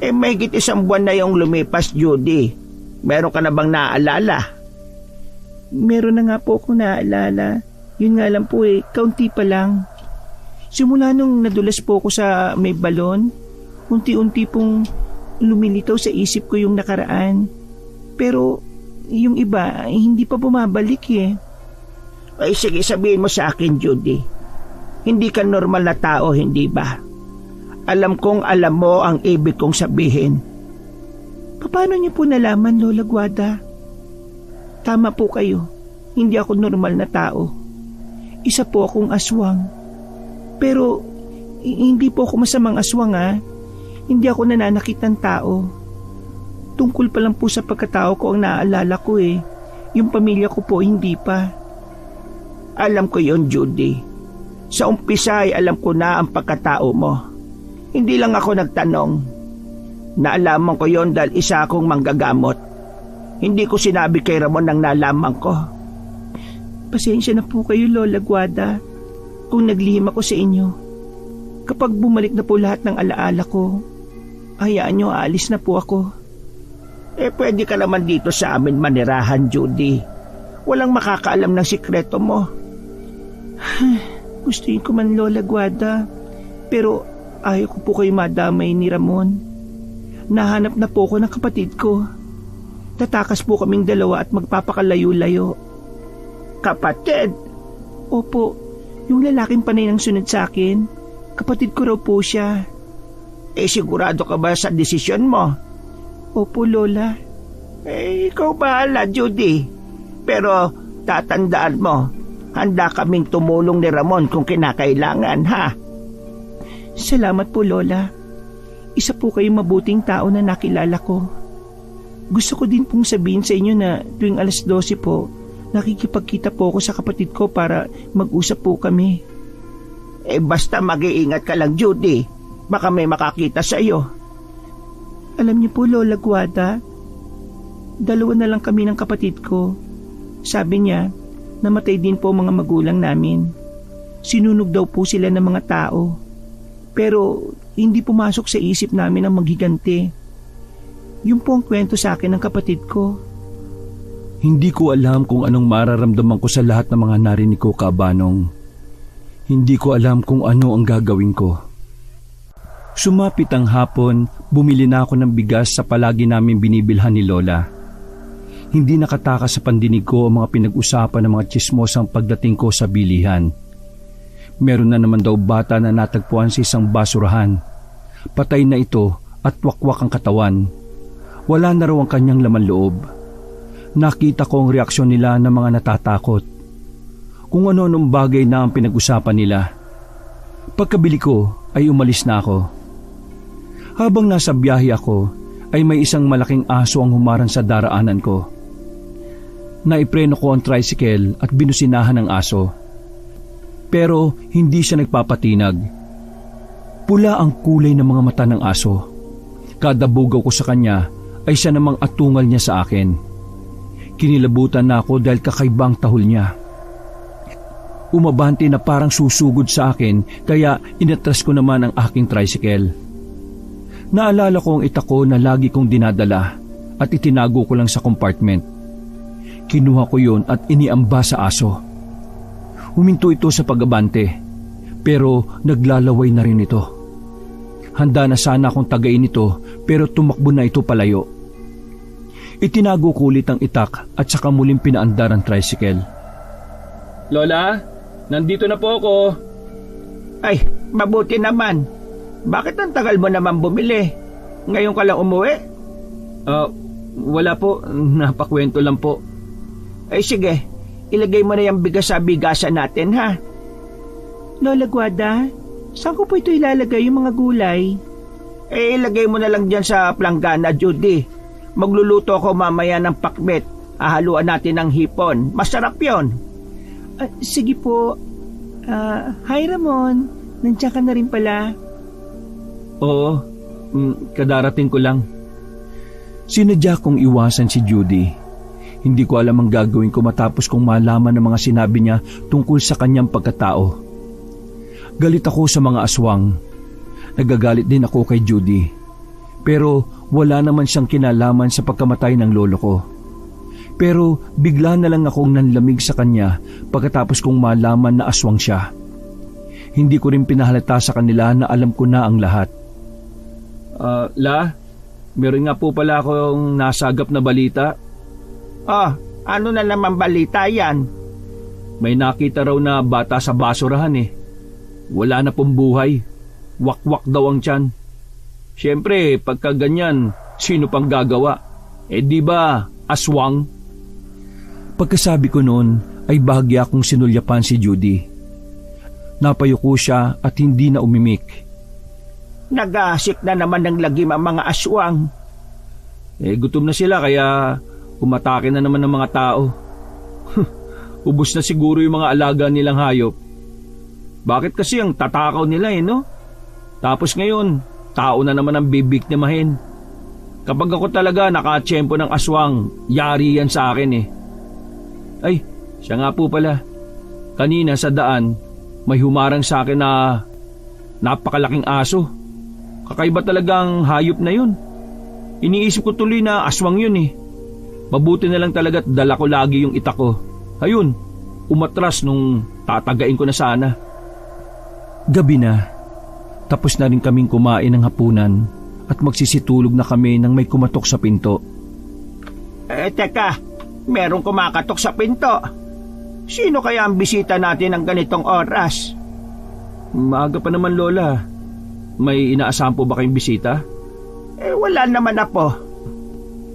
S2: Mahigit 1 buwan na yung lumipas, Judy. Meron ka na bang naaalala?
S3: Meron na nga po akong naaalala. Yun nga lang po kaunti pa lang. Simula nung nadulas po ako sa may balon, unti-unti pong lumilitaw sa isip ko yung nakaraan. Pero yung iba, hindi pa bumabalik
S2: Ay sige, sabihin mo sa akin, Judy. Hindi ka normal na tao, hindi ba? Alam kong alam mo ang ibig kong sabihin.
S3: Paano niyo po nalaman, Lola Guada? Tama po kayo. Hindi ako normal na tao. Isa po akong aswang. Pero hindi po ako masamang aswang Hindi ako nananakit ng tao. Tungkol pa lang po sa pagkatao ko ang naaalala ko Yung pamilya ko po hindi pa.
S2: Alam ko yon, Judy. Sa umpisa ay alam ko na ang pagkatao mo. Hindi lang ako nagtanong. Naalaman ko yon dahil isa akong manggagamot. Hindi ko sinabi kay Ramon nang nalaman ko.
S3: Pasensya na po kayo, Lola Guada, kung naglihim ako sa inyo. Kapag bumalik na po lahat ng alaala ko, hayaan nyo, aalis na po ako.
S2: Pwede ka naman dito sa amin manirahan, Judy. Walang makakaalam ng sikreto mo.
S3: Gustuin ko man, Lola Guada, pero ayaw ko po kayo madamay ni Ramon. Nahanap na po ako ng kapatid ko. Tatakas po kaming dalawa at magpapakalayo-layo.
S2: Kapatid?
S3: Opo, yung lalaking panay ng sunod sa akin. Kapatid ko raw po siya.
S2: Sigurado ka ba sa desisyon mo?
S3: Opo, Lola.
S2: Ikaw bahala, Judy. Pero tatandaan mo, handa kaming tumulong ni Ramon kung kinakailangan, ha?
S3: Salamat po, Lola. Isa po kayong mabuting tao na nakilala ko. Gusto ko din pong sabihin sa inyo na tuwing 12:00 po, nakikipagkita po ako sa kapatid ko para mag-usap po kami.
S2: Basta mag-iingat ka lang, Judy. Baka may makakita sa iyo.
S3: Alam niyo po, Lola Guada, 2 na lang kami ng kapatid ko. Sabi niya, namatay din po mga magulang namin. Sinunog daw po sila ng mga tao. Pero hindi pumasok sa isip namin ang maghiganti. Yun po ang kwento sa akin ng kapatid ko.
S1: Hindi ko alam kung anong mararamdaman ko sa lahat ng mga narinig ko, Kabanong. Hindi ko alam kung ano ang gagawin ko. Sumapit ang hapon, bumili na ako ng bigas sa palagi namin binibilhan ni Lola. Hindi nakatakas sa pandinig ko ang mga pinag-usapan ng mga tsismosang pagdating ko sa bilihan. Meron na naman daw bata na natagpuan sa isang basurahan. Patay na ito at wakwak ang katawan. Wala na raw ang kanyang laman loob. Nakita ko ang reaksyon nila ng mga natatakot. Kung ano-anong bagay na ang pinag-usapan nila. Pagkabili ko ay umalis na ako. Habang nasa biyahe ako ay may isang malaking aso ang humarang sa daraanan ko. Naipreno ko ang tricycle at binusinahan ng aso. Pero hindi siya nagpapatinag. Pula ang kulay ng mga mata ng aso. Kada bugaw ko sa kanya ay siya namang atungal niya sa akin. Kinilabutan na ako dahil kakaibang tahol niya. Umabante na parang susugod sa akin kaya inatras ko naman ang aking tricycle. Naalala ko ang itako na lagi kong dinadala at itinago ko lang sa compartment. Kinuha ko yon at iniamba sa aso. Huminto ito sa pag-abante pero naglalaway na rin ito. Handa na sana akong tagain ito pero tumakbo na ito palayo. Itinago ko ulit ang itak at saka muling pinaandar ang tricycle.
S4: Lola, nandito na po ako.
S2: Ay, mabuti naman. Bakit ang tagal mo naman bumili? Ngayon ka lang umuwi?
S4: Wala po. Napakwento lang po.
S2: Ay sige, ilagay mo na yung bigas sa bigasan natin ha.
S3: Lola Guada, saan ko po ito ilalagay yung mga gulay?
S2: Ilagay mo na lang dyan sa planggana, Judy. Magluluto ako mamaya ng pakbet. Hahaluan natin ng hipon. Masarap yon.
S3: Sige po. Hi Ramon, nandiyan ka na rin pala.
S1: Oo, kadarating ko lang. Sinadya kong iwasan si Judy. Hindi ko alam ang gagawin ko matapos kong malaman ng mga sinabi niya tungkol sa kanyang pagkatao. Galit ako sa mga aswang. Nagagalit din ako kay Judy. Pero wala naman siyang kinalaman sa pagkamatay ng lolo ko. Pero bigla na lang akong nanlamig sa kanya pagkatapos kong malaman na aswang siya. Hindi ko rin pinahalata sa kanila na alam ko na ang lahat.
S4: Meron nga po pala akong nasagap na balita.
S2: Ano na naman balita yan?
S4: May nakita raw na bata sa basurahan eh. Wala na pong buhay. Wakwak daw ang tiyan. Siyempre, pagka ganyan, sino pang gagawa? Di ba, aswang?
S1: Pagkasabi ko noon, ay bahagya akong sinulyapan si Judy. Napayuko siya at hindi na umimik.
S2: Nagasik na naman ng lagim ang mga aswang.
S4: Gutom na sila kaya umatake na naman ng mga tao. Ubus na siguro yung mga alaga nilang hayop. Bakit kasi ang tatakaw nila no? Tapos ngayon, tao na naman ang bibiktimahin. Kapag ako talaga nakatsyempo ng aswang, yari yan sa akin Ay, siya nga po pala. Kanina sa daan, may humarang sa akin na napakalaking aso. Kakaiba talagang hayop na yun. Iniisip ko tuloy na aswang yun Mabuti na lang talaga't dala ko lagi yung itak ko. Ayun, umatras nung tatagain ko na sana.
S1: Gabi na. Tapos na rin kaming kumain ng hapunan at magsisitulog na kami nang may kumatok sa pinto.
S2: Teka, merong kumakatok sa pinto. Sino kaya ang bisita natin ng ganitong oras?
S4: Maaga pa naman, Lola. May inaasahan po ba kayong bisita?
S2: Wala naman na po.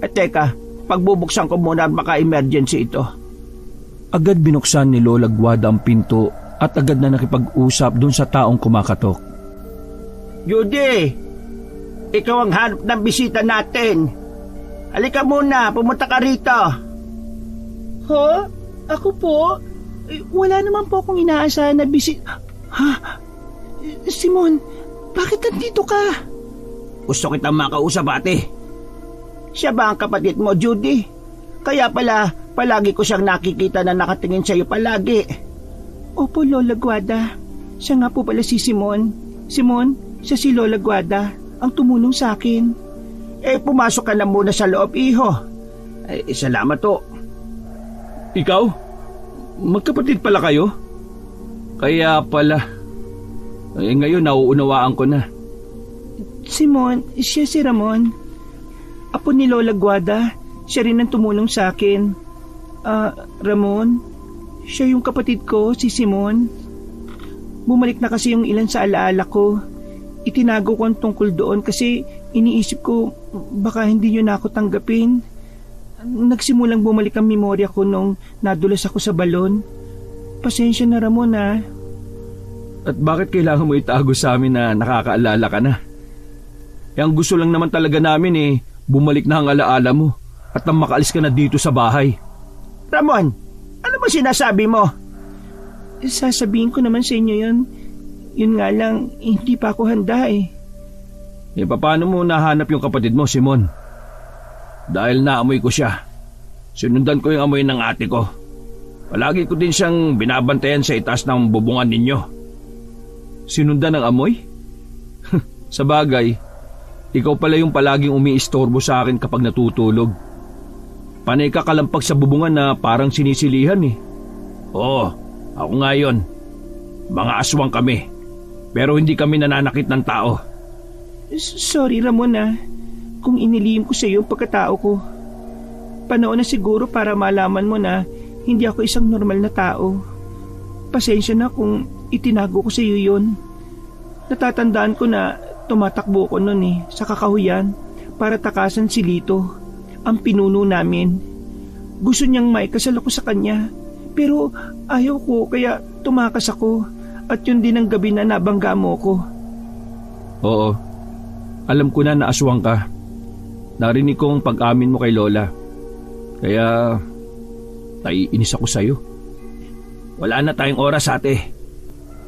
S2: Teka, pagbubuksan ko muna baka emergency ito.
S1: Agad binuksan ni Lola Guada ang pinto at agad na nakipag-usap dun sa taong kumakatok.
S2: Judy, ikaw ang hanap ng bisita natin. Halika muna, pumunta ka rito.
S3: Ako po? Wala naman po akong inaasahan na bisita. Simon, bakit nandito ka?
S2: Gusto kitang makausap, ate. Siya ba ang kapatid mo, Judy? Kaya pala, palagi ko siyang nakikita na nakatingin sa iyo palagi.
S3: Opo, Lola Guada. Siya nga po pala si Simon. Simon, siya si Lola Guada, ang tumulong sa akin.
S2: Pumasok ka na muna sa loob, iho. Salamat to.
S4: Ikaw? Magkapatid pala kayo? Kaya pala. Ngayon nauunawaan ko na.
S3: Simon, siya si Ramon. Apo ni Lola Guada, siya rin ang tumulong sa akin. Ramon, siya yung kapatid ko, si Simon. Bumalik na kasi yung ilan sa alaala ko. Itinago ko ang tungkol doon kasi iniisip ko baka hindi niyo na ako tanggapin. Nagsimulang bumalik ang memorya ko nung nadulas ako sa balon. Pasensya na, Ramon, ah.
S4: At bakit kailangan mo itago sa amin na nakakaalala ka na? Ang gusto lang naman talaga namin bumalik na ang alaala mo at nang makaalis ka na dito sa bahay.
S2: Ramon, ano ba sinasabi mo?
S3: Sasabihin ko naman sa inyo yun. Yun nga lang, hindi pa ako handa eh.
S4: Paano mo nahanap yung kapatid mo, Simon? Dahil naamoy ko siya. Sinundan ko yung amoy ng ate ko. Palagi ko din siyang binabantayan sa itaas ng bubungan ninyo. Sinundan ng amoy? Sa bagay, ikaw pala yung palaging umiistorbo sa akin kapag natutulog. Panay ka kalampag sa bubungan na parang sinisilihan eh. Oo, ako nga yun. Mga aswang kami. Pero hindi kami nananakit ng tao.
S3: Sorry, Ramon, ah. Kung inilihim ko sa iyo ang pagkatao ko. Panahon na siguro para malaman mo na hindi ako isang normal na tao. Pasensya na kung itinago ko sa iyo yun. Natatandaan ko na tumatakbo ko noon sa kakahuyan para takasan si Lito, ang pinuno namin. Gusto niyang maikasal ako sa kanya, pero ayaw ko kaya tumakas ako at yun din ang gabi na nabangga mo ko.
S4: Oo, alam ko na aswang ka. Narinig ko ang pag-amin mo kay Lola. Kaya naiinis ako sa'yo. Wala na tayong oras, ate.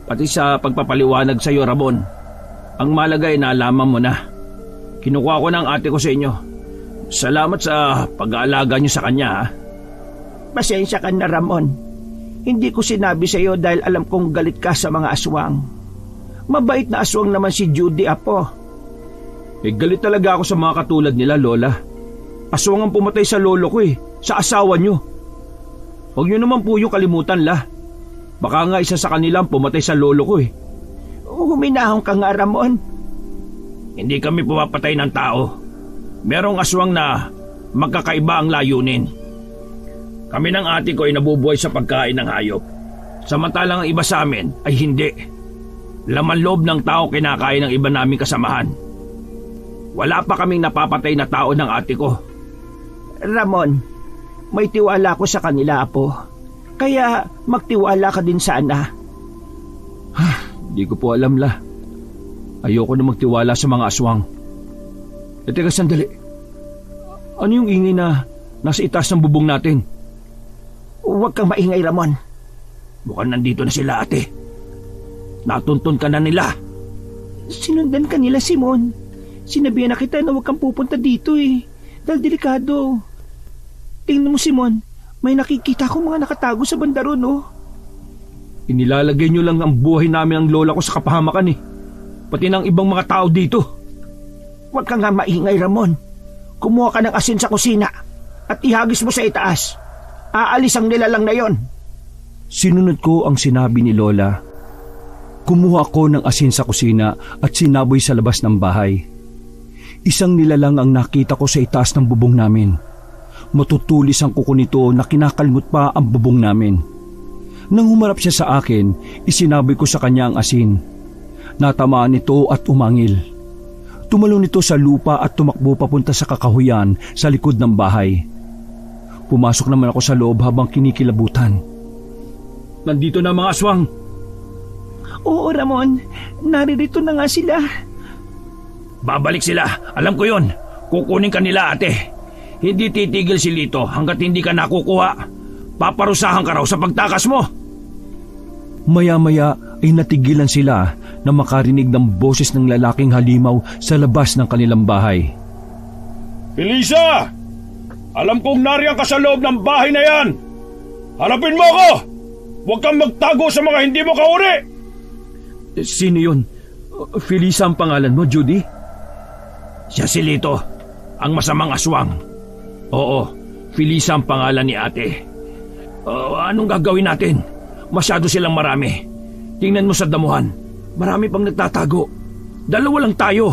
S4: Pati sa pagpapaliwanag sa'yo, Ramon. Ang malaga ay naalaman mo na. Kinukuha ko ng ate ko sa inyo. Salamat sa pag-aalaga niyo sa kanya, ha?
S2: Pasensya ka na, Ramon. Hindi ko sinabi sa iyo dahil alam kong galit ka sa mga aswang. Mabait na aswang naman si Judy, apo.
S4: Galit talaga ako sa mga katulad nila, Lola. Aswang ang pumatay sa lolo ko sa asawa niyo. Huwag niyo naman po yung kalimutan, La. Baka nga isa sa kanila ang pumatay sa lolo ko
S2: Huminahon ka nga, Ramon.
S4: Hindi kami pumapatay ng tao. Merong aswang na magkakaiba ang layunin. Kami ng ate ko ay nabubuhay sa pagkain ng hayop. Samantalang ang iba sa amin ay hindi. Laman loob ng tao kinakain ng iba naming kasamahan. Wala pa kaming napapatay na tao ng ate ko.
S2: Ramon, may tiwala ko sa kanila, apo. Kaya magtiwala ka din sana.
S4: Hindi ko po alam, La. Ayoko na magtiwala sa mga aswang. Teka, sandali. Ano yung ingay na nasa itaas ng bubong natin?
S2: Huwag kang maingay, Ramon.
S4: Mukhang nandito na sila, ate. Natuntun ka na nila.
S3: Sinundan ka nila, Simon. Sinabihan na kita na huwag kang pupunta dito dahil delikado. Tingnan mo, Simon, may nakikita ko mga nakatago sa banda ron,
S4: Inilalagay niyo lang ang buhay namin ng lola ko sa kapahamakan pati ng ibang mga tao dito.
S2: Huwag ka nga maingay, Ramon. Kumuha ka ng asin sa kusina at ihagis mo sa itaas. Aalis ang nilalang na yon.
S1: Sinunod ko ang sinabi ni Lola. Kumuha ako ng asin sa kusina at sinaboy sa labas ng bahay. Isang nilalang ang nakita ko sa itaas ng bubong namin. Matutulis ang kuko nito na kinakalmot pa ang bubong namin. Nang humarap siya sa akin, isinaboy ko sa kanya ang asin. Natamaan ito at umangil. Tumalon ito sa lupa at tumakbo papunta sa kakahuyan sa likod ng bahay. Pumasok naman ako sa loob habang kinikilabutan.
S4: Nandito na mga aswang.
S3: Oo, Ramon. Naririto na nga sila.
S4: Babalik sila. Alam ko yon. Kukunin ka nila, ate. Hindi titigil si Lito hanggat hindi ka nakukuha. Paparusahan ka raw sa pagtakas mo.
S1: Maya-maya ay natigilan sila na makarinig ng boses ng lalaking halimaw sa labas ng kanilang bahay.
S4: Felisa! Alam kong nariyan ka sa loob ng bahay na yan! Harapin mo ako! Huwag kang magtago sa mga hindi mo kauri! Sino yun? Felisa ang pangalan mo, Judy? Siya si Lito, ang masamang aswang. Oo, Felisa ang pangalan ni ate. Anong gagawin natin? Masyado silang marami. Tingnan mo sa damuhan. Marami pang nagtatago. Dalawa lang tayo.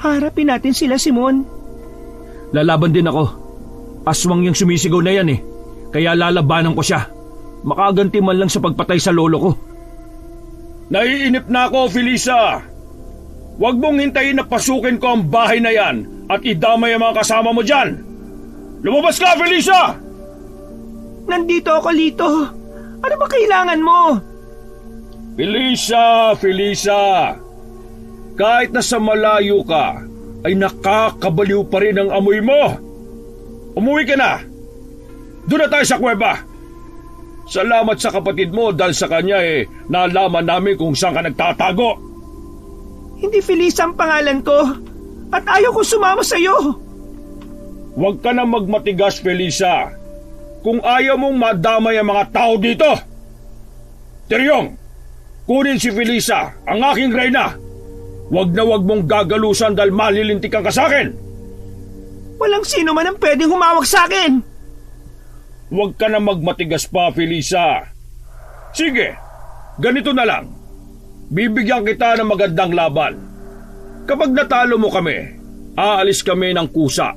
S3: Harapin natin sila, Simon.
S4: Lalaban din ako. Aswang yung sumisigaw na yan Kaya lalabanan ko siya. Makaganti man lang sa pagpatay sa lolo ko. Naiinip na ako, Felisa. Huwag mong hintayin na pasukin ko ang bahay na yan at idamay ang mga kasama mo dyan. Lumabas ka, Felicia!
S3: Nandito ako, Lito. Ano ba kailangan mo?
S4: Felicia! Kahit nasa malayo ka, ay nakakabaliw pa rin ang amoy mo. Umuwi ka na. Doon na tayo sa kuweba. Salamat sa kapatid mo dahil sa kanya nalaman namin kung saan ka nagtatago.
S3: Hindi Felisa ang pangalan ko at ayaw ko sumama sa'yo.
S4: Huwag ka na magmatigas, Felicia. Kung ayaw mong madamay ang mga tao dito. Tiryong, kunin si Felicia, ang aking reyna. Huwag na huwag mong gagalusan dahil malilintikan ka sa akin.
S3: Walang sino man ang pwedeng humawak sa akin.
S4: Huwag ka na magmatigas pa, Felicia. Sige, ganito na lang. Bibigyan kita ng magandang laban. Kapag natalo mo kami, aalis kami ng kusa.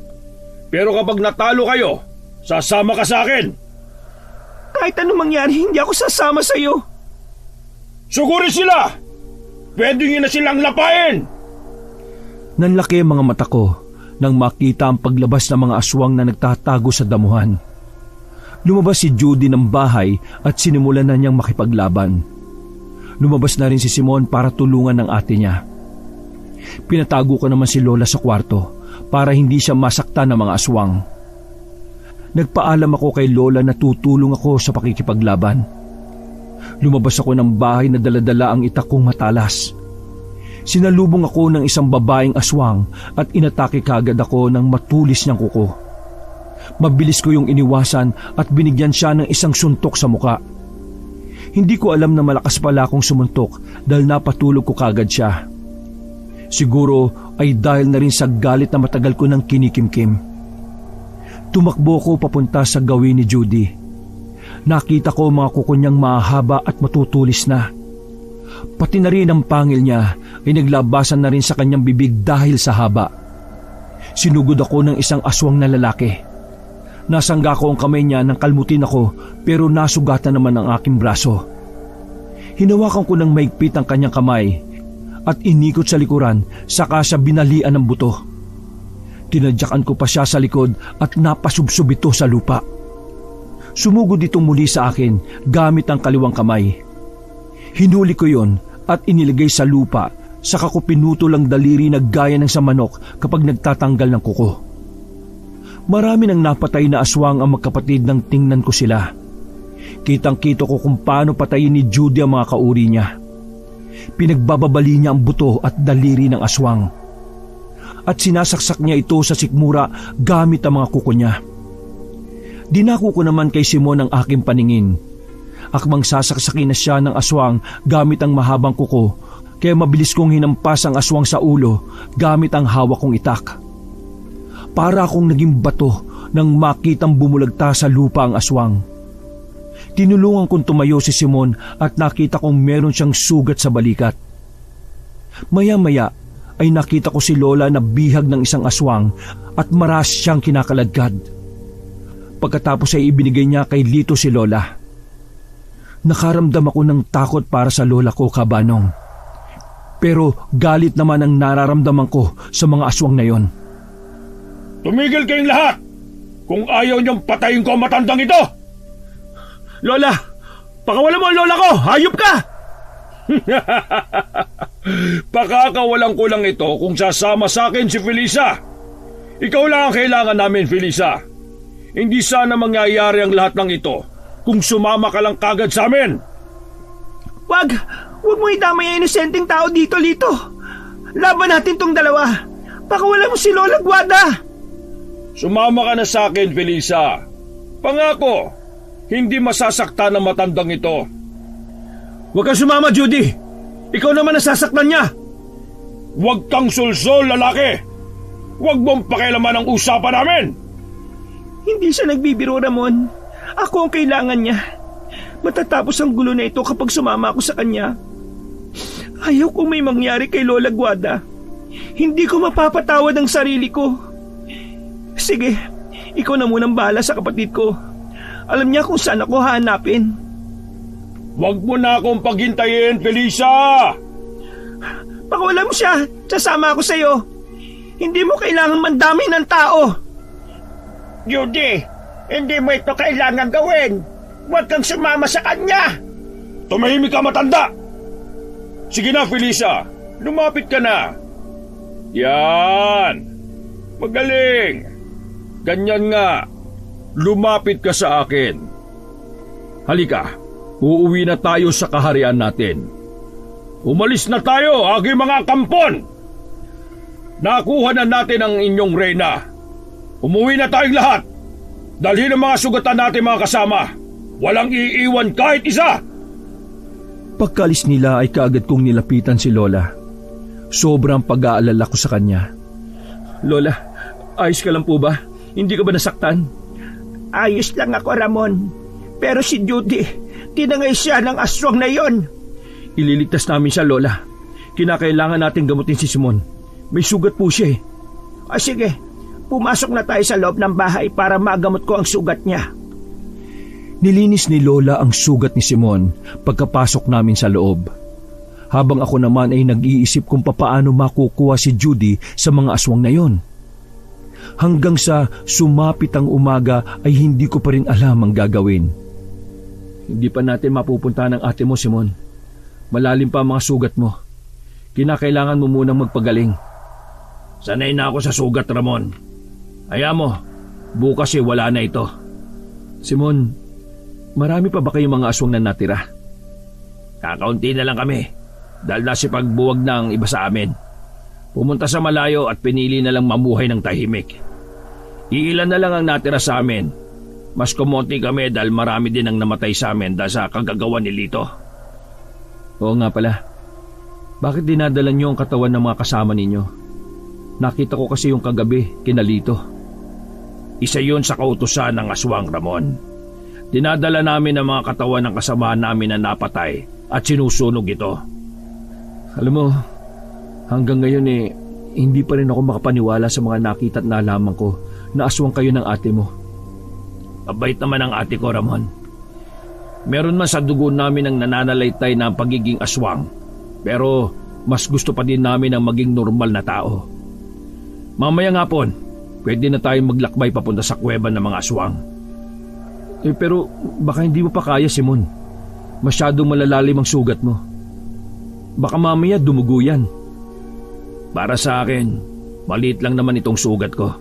S4: Pero kapag natalo kayo, sasama ka sa akin.
S3: Kahit anong mangyari, hindi ako sasama sa'yo.
S4: Sugurin sila! Pwede nyo na silang lapain!
S1: Nanlaki ang mga mata ko nang makita ang paglabas ng mga aswang na nagtatago sa damuhan. Lumabas si Judy ng bahay at sinimulan na niyang makipaglaban. Lumabas na rin si Simon para tulungan ng ate niya. Pinatago ko naman si Lola sa kwarto para hindi siya masaktan ng mga aswang. Nagpaalam ako kay Lola na tutulong ako sa pakikipaglaban. Lumabas ako ng bahay na daladala ang itak kong matalas. Sinalubong ako ng isang babaeng aswang at inatake kagad ako ng matulis niyang kuko. Mabilis ko yung iniwasan at binigyan siya ng isang suntok sa muka. Hindi ko alam na malakas pala akong sumuntok dahil napatulog ko kagad siya. Siguro ay dahil na rin sa galit na matagal ko nang kinikimkim. Tumakbo ko papunta sa gawin ni Judy. Nakita ko mga kuko niyang mahaba at matutulis na. Pati na rin ang pangil niya ay naglabasan na rin sa kanyang bibig dahil sa haba. Sinugod ako ng isang aswang na lalaki. Nasangga ko ang kamay niya nang kalmutin ako pero nasugatan naman ang aking braso. Hinawakan ko ng maigpit ang kanyang kamay at inikot sa likuran saka siya binalian ng buto. Tinadyakan ko pa siya sa likod at napasubsob ito sa lupa. Sumugod itong muli sa akin gamit ang kaliwang kamay. Hinuli ko yon at inilagay sa lupa saka ko pinutol ang daliri na gaya ng sa manok kapag nagtatanggal ng kuko. Marami nang napatay na aswang ang magkapatid nang tingnan ko sila. Kitang-kito ko kung paano patayin ni Judy ang mga kauri niya. Pinagbababali niya ang buto at daliri ng aswang. At sinasaksak niya ito sa sikmura gamit ang mga kuko niya. Dinako ko naman kay Simon ang aking paningin. Akmang sasaksakin na siya ng aswang gamit ang mahabang kuko, kaya mabilis kong hinampas ang aswang sa ulo gamit ang hawak kong itak. Para akong naging bato nang makitang bumulagta sa lupa ang aswang. Tinulungan kong tumayo si Simon at nakita kong meron siyang sugat sa balikat. Maya-maya ay nakita ko si Lola na bihag ng isang aswang at maras siyang kinakaladkad. Pagkatapos ay ibinigay niya kay Lito si Lola. Nakaramdam ako ng takot para sa lola ko, Kabanong. Pero galit naman ang nararamdaman ko sa mga aswang na yon.
S4: Tumigil kayong lahat! Kung ayaw niyong patayin ko ang matandang ito!
S3: Lola! Pakawalan mo ang lola ko! Hayop ka!
S4: Pakakawalan ko lang ito kung sasama sa akin si Felicia. Ikaw lang ang kailangan namin, Felicia. Hindi sana mangyayari ang lahat ng ito kung sumama ka lang kagad sa amin.
S3: Wag mo idamay ang inosenteng tao dito, Lito. Laban natin tong dalawa. Pakawalan mo si Lola Guada.
S4: Sumama ka na sa akin, Felicia. Pangako, hindi masasaktan ang matandang ito.
S3: Huwag kang sumama, Judy. Ikaw naman nasasaktan niya.
S4: Huwag kang sulsol, lalaki. Huwag mong pakialaman ang usapan namin.
S3: Hindi siya nagbibiro, Ramon. Ako ang kailangan niya. Matatapos ang gulo na ito kapag sumama ako sa kanya. Ayaw kong may mangyari kay Lola Guada. Hindi ko mapapatawad ang sarili ko. Sige, ikaw na munang bahala sa kapatid ko. Alam niya kung saan ako hahanapin.
S4: Huwag mo na akong paghintayin, Felicia!
S3: Pakuwala mo siya. Sasama ako sa'yo. Hindi mo kailangan mandami ng tao.
S2: Judy, hindi mo ito kailangan gawin. Huwag kang sumama sa kanya.
S4: Tumahimik ka, matanda! Sige na, Felisa. Lumapit ka na. Yan. Magaling. Ganyan nga. Lumapit ka sa akin. Halika. Uuwi na tayo sa kaharian natin. Umalis na tayo, aking mga kampon! Nakuha na natin ang inyong reyna. Umuwi na tayong lahat. Dalhin ang mga sugatan natin, mga kasama. Walang iiwan kahit isa.
S1: Pagkalis nila ay kaagad kong nilapitan si Lola. Sobrang pag-aalala ko sa kanya. Lola, ayos ka lang po ba? Hindi ka ba nasaktan?
S2: Ayos lang ako, Ramon. Pero si Judy, tinangay siya ng aswang na yon.
S1: Ililigtas namin siya, Lola. Kinakailangan natin gamutin si Simon. May sugat po siya eh.
S2: Sige, pumasok na tayo sa loob ng bahay para magamot ko ang sugat niya.
S1: Nilinis ni Lola ang sugat ni Simon pagkapasok namin sa loob. Habang ako naman ay nag-iisip kung papaano makukuha si Judy sa mga aswang na yon. Hanggang sa sumapit ang umaga ay hindi ko pa rin alam ang gagawin. Hindi pa natin mapupunta ng ate mo, Simon. Malalim pa ang mga sugat mo. Kinakailangan mo munang magpagaling.
S4: Sanay na ako sa sugat, Ramon. Hayaan mo, bukas wala na ito.
S1: Simon, marami pa ba kayong mga aswang na natira?
S4: Kakaunti na lang kami dahil nasipagbuwag na ang iba sa amin. Pumunta sa malayo at pinili na lang mamuhay ng tahimik. Iilan na lang ang natira sa amin. Mas kumonti kami dahil marami din ang namatay sa amin dahil sa kagagawa ni Lito.
S1: Oo nga pala. Bakit dinadala niyo ang katawan ng mga kasama ninyo? Nakita ko kasi yung kagabi, kina Lito.
S4: Isa yun sa kautusan ng aswang, Ramon. Dinadala namin ang mga katawan ng kasamahan namin na napatay at sinusunog ito.
S1: Alam mo, hanggang ngayon hindi pa rin ako makapaniwala sa mga nakita at nalaman ko na aswang kayo ng ate mo.
S4: Mabait naman ang ate ko, Ramon. Meron man sa dugo namin ang nananalaytay na pagiging aswang, pero mas gusto pa din namin ang maging normal na tao. Mamaya nga po, pwede na tayong maglakbay papunta sa kuweba ng mga aswang.
S1: Pero baka hindi mo pa kaya, Simon. Masyadong malalalim ang sugat mo. Baka mamaya dumugo yan.
S4: Para sa akin, maliit lang naman itong sugat ko.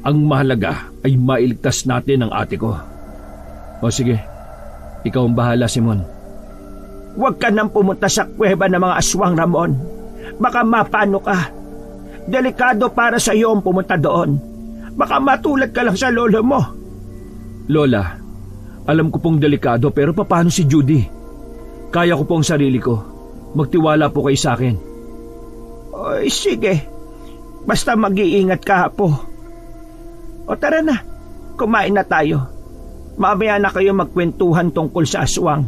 S4: Ang mahalaga ay mailigtas natin ang ate ko.
S1: O sige, ikaw ang bahala, Simon.
S2: Huwag ka nang pumunta sa kuweba ng mga aswang, Ramon. Baka mapano ka. Delikado para sa iyo ang pumunta doon. Baka matulad ka lang sa lolo mo.
S1: Lola, alam ko pong delikado pero paano si Judy? Kaya ko po ang sarili ko. Magtiwala po kayo sa akin.
S2: Oy, sige. Basta mag-iingat ka po. O tara na, kumain na tayo. Mamaya na kayo magkwentuhan tungkol sa aswang.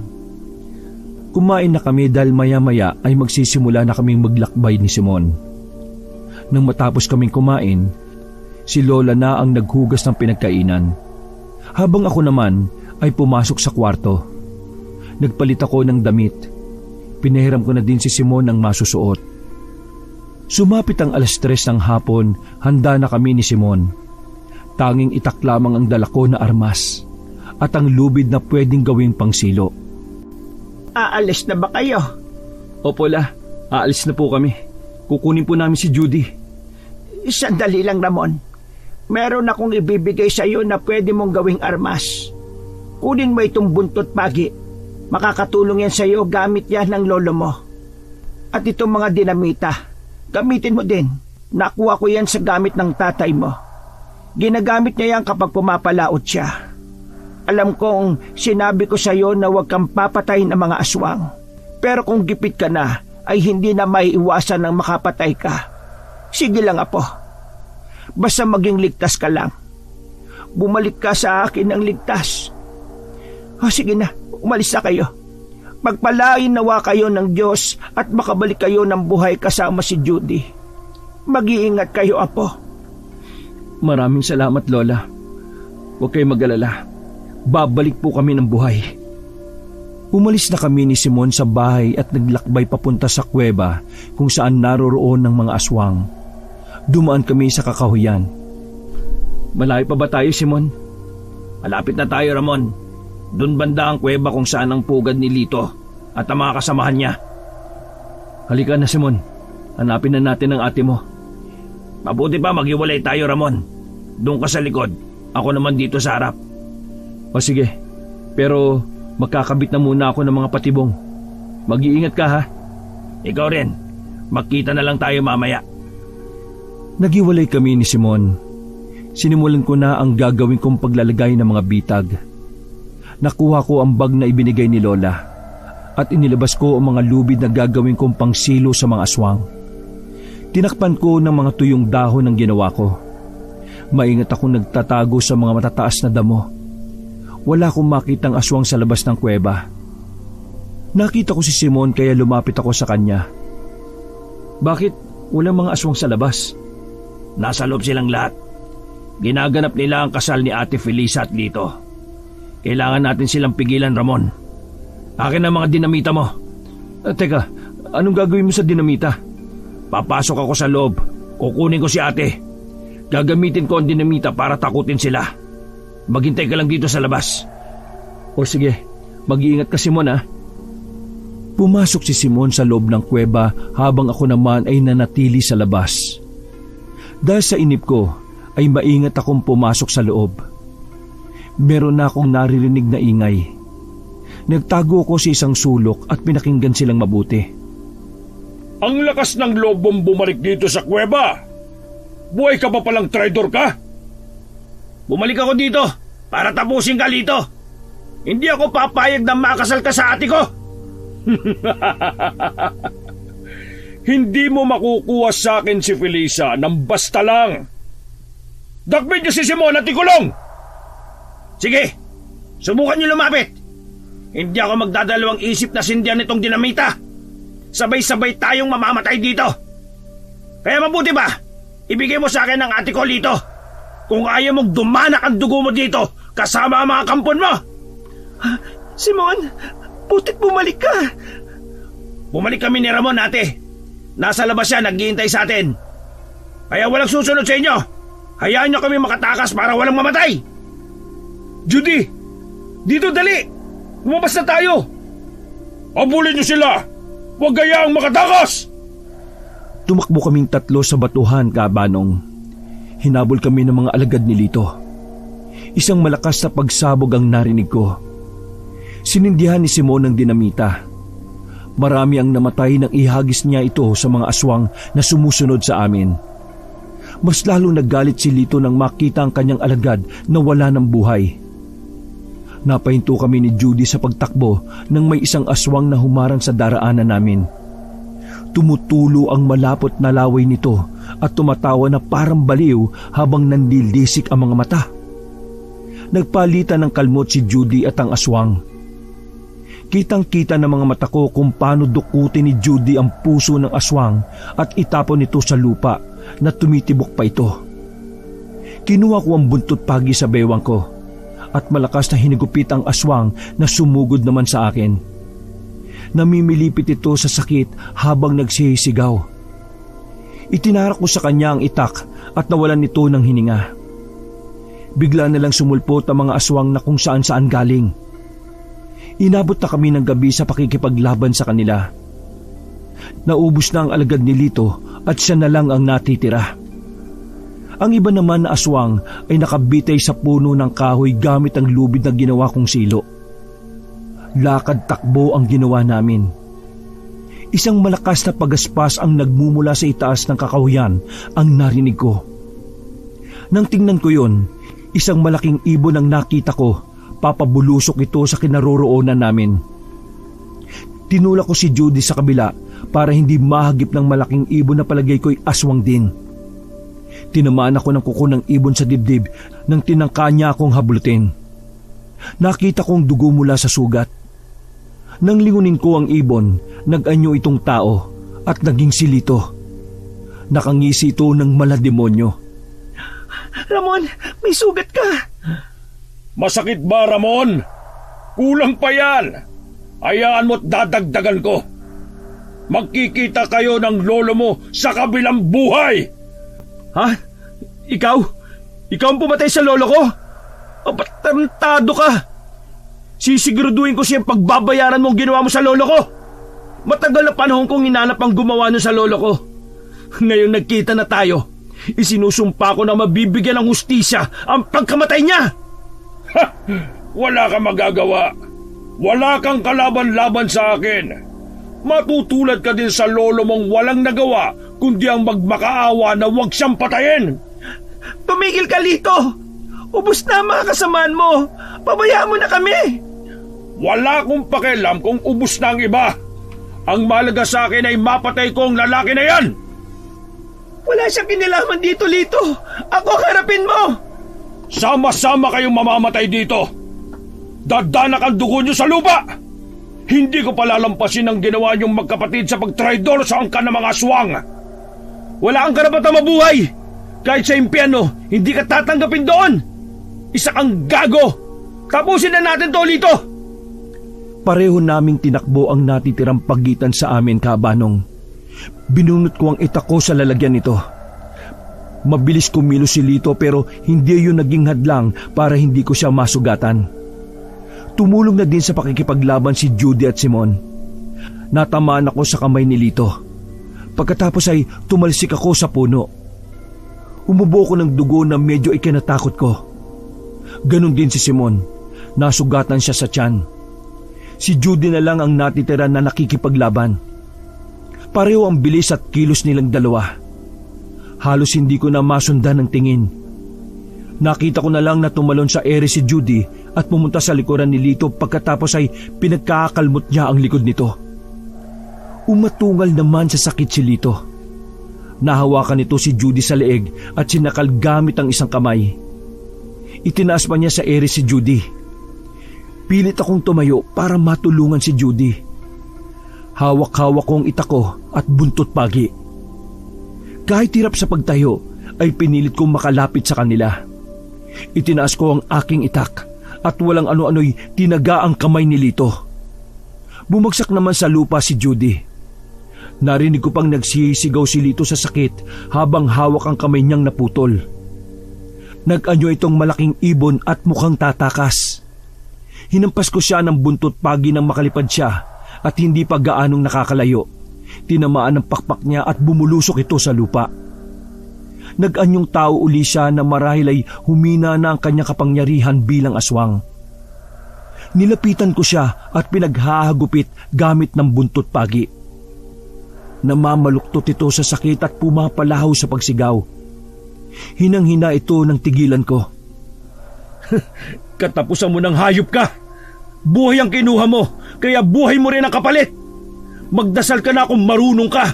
S1: Kumain na kami dahil maya-maya ay magsisimula na kaming maglakbay ni Simon. Nang matapos kaming kumain, si Lola na ang naghugas ng pinagkainan. Habang ako naman ay pumasok sa kwarto. Nagpalit ako ng damit. Pinahiram ko na din si Simon ng masusuot. Sumapit ang 3:00 ng hapon, handa na kami ni Simon. Tanging itak lamang ang dala ko na armas at ang lubid na pwedeng gawing pangsilo.
S2: Aalis na ba kayo?
S1: Opo, La. Aalis na po kami. Kukunin po namin si Judy.
S2: Sandali lang, Ramon. Meron akong ibibigay sa iyo na pwede mong gawing armas. Kunin mo itong buntot pagi. Makakatulong yan sa iyo, gamit yan ng lolo mo. At itong mga dinamita, gamitin mo din. Nakuha ko yan sa gamit ng tatay mo. Ginagamit niya yan kapag pumapalaot siya. Alam kong sinabi ko sa iyo na huwag kang papatayin ng mga aswang. Pero kung gipit ka na, ay hindi na maiiwasan ng makapatay ka. Sige lang, apo. Basta maging ligtas ka lang. Bumalik ka sa akin ng ligtas. Sige na, umalis na kayo. Pagpalain nawa kayo ng Diyos at makabalik kayo ng buhay kasama si Judy. Mag-iingat kayo, apo.
S1: Maraming salamat, Lola. Huwag kayong mag-alala. Babalik po kami ng buhay. Umalis na kami ni Simon sa bahay at naglakbay papunta sa kuweba kung saan naroroon ng mga aswang. Dumaan kami sa kakahuyan.
S4: Malayo pa ba tayo, Simon? Malapit na tayo, Ramon. Doon banda ang kuweba kung saan ang pugad ni Lito at ang mga kasamahan niya.
S1: Halika na, Simon. Hanapin na natin ang ate mo.
S4: Mabuti pa maghiwalay tayo, Ramon. Doon ka sa likod. Ako naman dito sa harap.
S1: O sige, pero magkakabit na muna ako ng mga patibong. Mag-iingat ka, ha?
S4: Ikaw rin. Magkita na lang tayo mamaya.
S1: Naghiwalay kami ni Simon. Sinimulan ko na ang gagawin kong paglalagay ng mga bitag. Nakuha ko ang bag na ibinigay ni Lola at inilabas ko ang mga lubid na gagawin kong pangsilo sa mga aswang. Tinakpan ko ng mga tuyong dahon ng ginawa ko. Maingat akong nagtatago sa mga matataas na damo. Wala akong makitang aswang sa labas ng kuweba. Nakita ko si Simon kaya lumapit ako sa kanya. Bakit walang mga aswang sa labas?
S4: Nasa loob silang lahat. Ginaganap nila ang kasal ni Ate Felisa at Lito. Kailangan natin silang pigilan, Ramon. Akin ang mga dinamita mo.
S1: Teka, anong gagawin mo sa dinamita?
S4: Papasok ako sa loob. Kukunin ko si ate. Gagamitin ko ang dinamita para takutin sila. Maghintay ka lang dito sa labas.
S1: O sige, mag-iingat ka, Simon, ha? Pumasok si Simon sa loob ng kuweba habang ako naman ay nanatili sa labas. Dahil sa inip ko, ay maingat akong pumasok sa loob. Meron na akong naririnig na ingay. Nagtago ako sa isang sulok at pinakinggan silang mabuti.
S5: Ang lakas ng loob mong bumalik dito sa kuweba. Buhay ka pa palang traidor ka?
S4: Bumalik ako dito para tapusin ka, Lito. Hindi ako papayag na makasal ka sa ate ko.
S5: Hindi mo makukuha sa akin si Felisa nang basta lang. Dakbin niyo si Simon at ikulong!
S4: Sige, subukan niyo lumapit. Hindi ako magdadalawang isip na sindihan nitong dinamita. Sabay-sabay tayong mamamatay dito. Kaya mabuti ba, ibigay mo sa akin ang ate ko, Lito. Kung ayaw mong dumanak ang dugo mo dito kasama ang mga kampon mo.
S3: Simon, butit bumalik ka.
S4: Bumalik kami ni Ramon, ate. Nasa labas siya, naghihintay sa atin. Kaya walang susunod sa inyo. Hayaan niyo kami makatakas para walang mamatay.
S5: Judy, dito dali. Lumabas na tayo. Abulin niyo sila. Huwag gayaang makatakas.
S1: Tumakbo kaming tatlo sa batuhan, Kabanong. Hinabol kami ng mga alagad ni Lito. Isang malakas na pagsabog ang narinig ko. Sinindihan ni Simon ng dinamita. Marami ang namatay nang ihagis niya ito sa mga aswang na sumusunod sa amin. Mas lalong naggalit si Lito nang makita ang kanyang alagad na wala ng buhay. Napahinto kami ni Judy sa pagtakbo nang may isang aswang na humarang sa daraanan namin. Tumutulo ang malapot na laway nito at tumatawa na parang baliw habang nandilisik ang mga mata. Nagpalitan ng kalmot si Judy at ang aswang. Kitang-kita ng mga mata ko kung paano dukutin ni Judy ang puso ng aswang at itapon ito sa lupa na tumitibok pa ito. Kinuha ko ang buntot pagi sa bewang ko at malakas na hinigupit ang aswang na sumugod naman sa akin. Namimilipit ito sa sakit habang nagsisigaw. Itinarak ko sa kanya ang itak at nawalan nito ng hininga. Bigla na lang sumulpot ang mga aswang na kung saan-saan galing. Inabot na kami ng gabi sa pakikipaglaban sa kanila. Naubos na ang alagad ni Lito at siya na lang ang natitira. Ang iba naman na aswang ay nakabitay sa puno ng kahoy gamit ang lubid na ginawa kong silo. Lakad takbo ang ginawa namin. Isang malakas na pagaspas ang nagmumula sa itaas ng kakahuyan ang narinig ko. Nang tingnan ko yon, isang malaking ibon ang nakita ko. Papabulusok ito sa kinaroroonan namin. Tinulak ko si Judy sa kabila para hindi mahagip ng malaking ibon na palagay ko'y aswang din. Tinamaan ako ng kuko ng ibon sa dibdib nang tinangka niya akong hablutin. Nakita kong dugo mula sa sugat. Nang lingunin ko ang ibon, nag-anyo itong tao at naging silito. Nakangisi ito ng malademonyo.
S3: Ramon, may sugat ka.
S5: Masakit ba, Ramon? Kulang pa yan. Hayaan mo't dadagdagan ko. Magkikita kayo ng lolo mo sa kabilang buhay!
S4: Ha? Ikaw? Ikaw ang pumatay sa lolo ko? Ba't tarantado ka? Sisiguraduhin ko siyang pagbabayaran mo ang ginawa mo sa lolo ko. Matagal na panahon kong hinanap ang gumawa nun sa lolo ko. Ngayon nagkita na tayo. Isinusumpa ko na mabibigyan ng hustisya ang pagkamatay niya.
S5: Ha! Wala kang magagawa. Wala kang kalaban-laban sa akin. Matutulad ka din sa lolo mong walang nagawa kundi ang magmakaawa na huwag siyang patayin.
S3: Tumigil ka, Lito! Ubus na ang mga kasamaan mo! Pabayaan mo na kami!
S5: Wala akong pakialam kung ubus na ang iba. Ang mahalaga sa akin ay mapatay ko ang lalaki na yan!
S3: Wala siyang kinalaman dito, Lito! Ako ang harapin mo!
S5: Sama-sama kayong mamamatay dito! Dadanak ang dugo niyo sa lupa! Hindi ko palalampasin ang ginawa niyong magkapatid sa pagtraidor sa angkan ng mga aswang!
S4: Wala kang karapatang mabuhay! Kahit sa impyerno, hindi ka tatanggapin doon! Isa kang gago! Tapusin na natin to, Lito!
S1: Pareho naming tinakbo ang natitirang pagitan sa amin, Kabanong. Binunot ko ang itak ko sa lalagyan nito. Mabilis kumilos si Lito pero hindi yun naging hadlang para hindi ko siya masugatan. Tumulong na din sa pakikipaglaban si Judy at Simon. Natamaan ako sa kamay ni Lito. Pagkatapos ay tumalsik ako sa puno. Umubo ko ng dugo na medyo ikinatakot ko. Ganon din si Simon. Nasugatan siya sa tiyan. Si Judy na lang ang natitira na nakikipaglaban. Pareho ang bilis at kilos nilang dalawa. Halos hindi ko na masundan ng tingin. Nakita ko na lang na tumalon sa ere si Judy at pumunta sa likuran ni Lito pagkatapos ay pinagkakakalmot niya ang likod nito. Umatungal naman sa sakit si Lito. Nahawakan nito si Judy sa leeg at sinakal gamit ang isang kamay. Itinaas pa niya sa ere si Judy. Pilit akong tumayo para matulungan si Judy. Hawak-hawak ko ang itak ko at buntot pagi. Kahit hirap sa pagtayo, ay pinilit kong makalapit sa kanila. Itinaas ko ang aking itak at walang ano-ano'y tinaga ang kamay ni Lito. Bumagsak naman sa lupa si Judy. Narinig ko pang nagsisigaw si Lito sa sakit habang hawak ang kamay niyang naputol. Nag-anyo itong malaking ibon at mukhang tatakas. Hinampas ko siya ng buntot pagi nang makalipad siya at hindi pa gaanong nakakalayo. Tinamaan ng pakpak niya at bumulusok ito sa lupa. Nag-anyong tao uli siya na marahil ay humina na ang kanyang kapangyarihan bilang aswang. Nilapitan ko siya at pinaghahagupit gamit ng buntot pagi. Namamaluktot ito sa sakit at pumapalahaw sa pagsigaw. Hinang-hina ito nang tigilan ko.
S4: Katapusan mo ng hayop ka! Buhay ang kinuha mo, kaya buhay mo rin ang kapalit! Magdasal ka na kung marunong ka!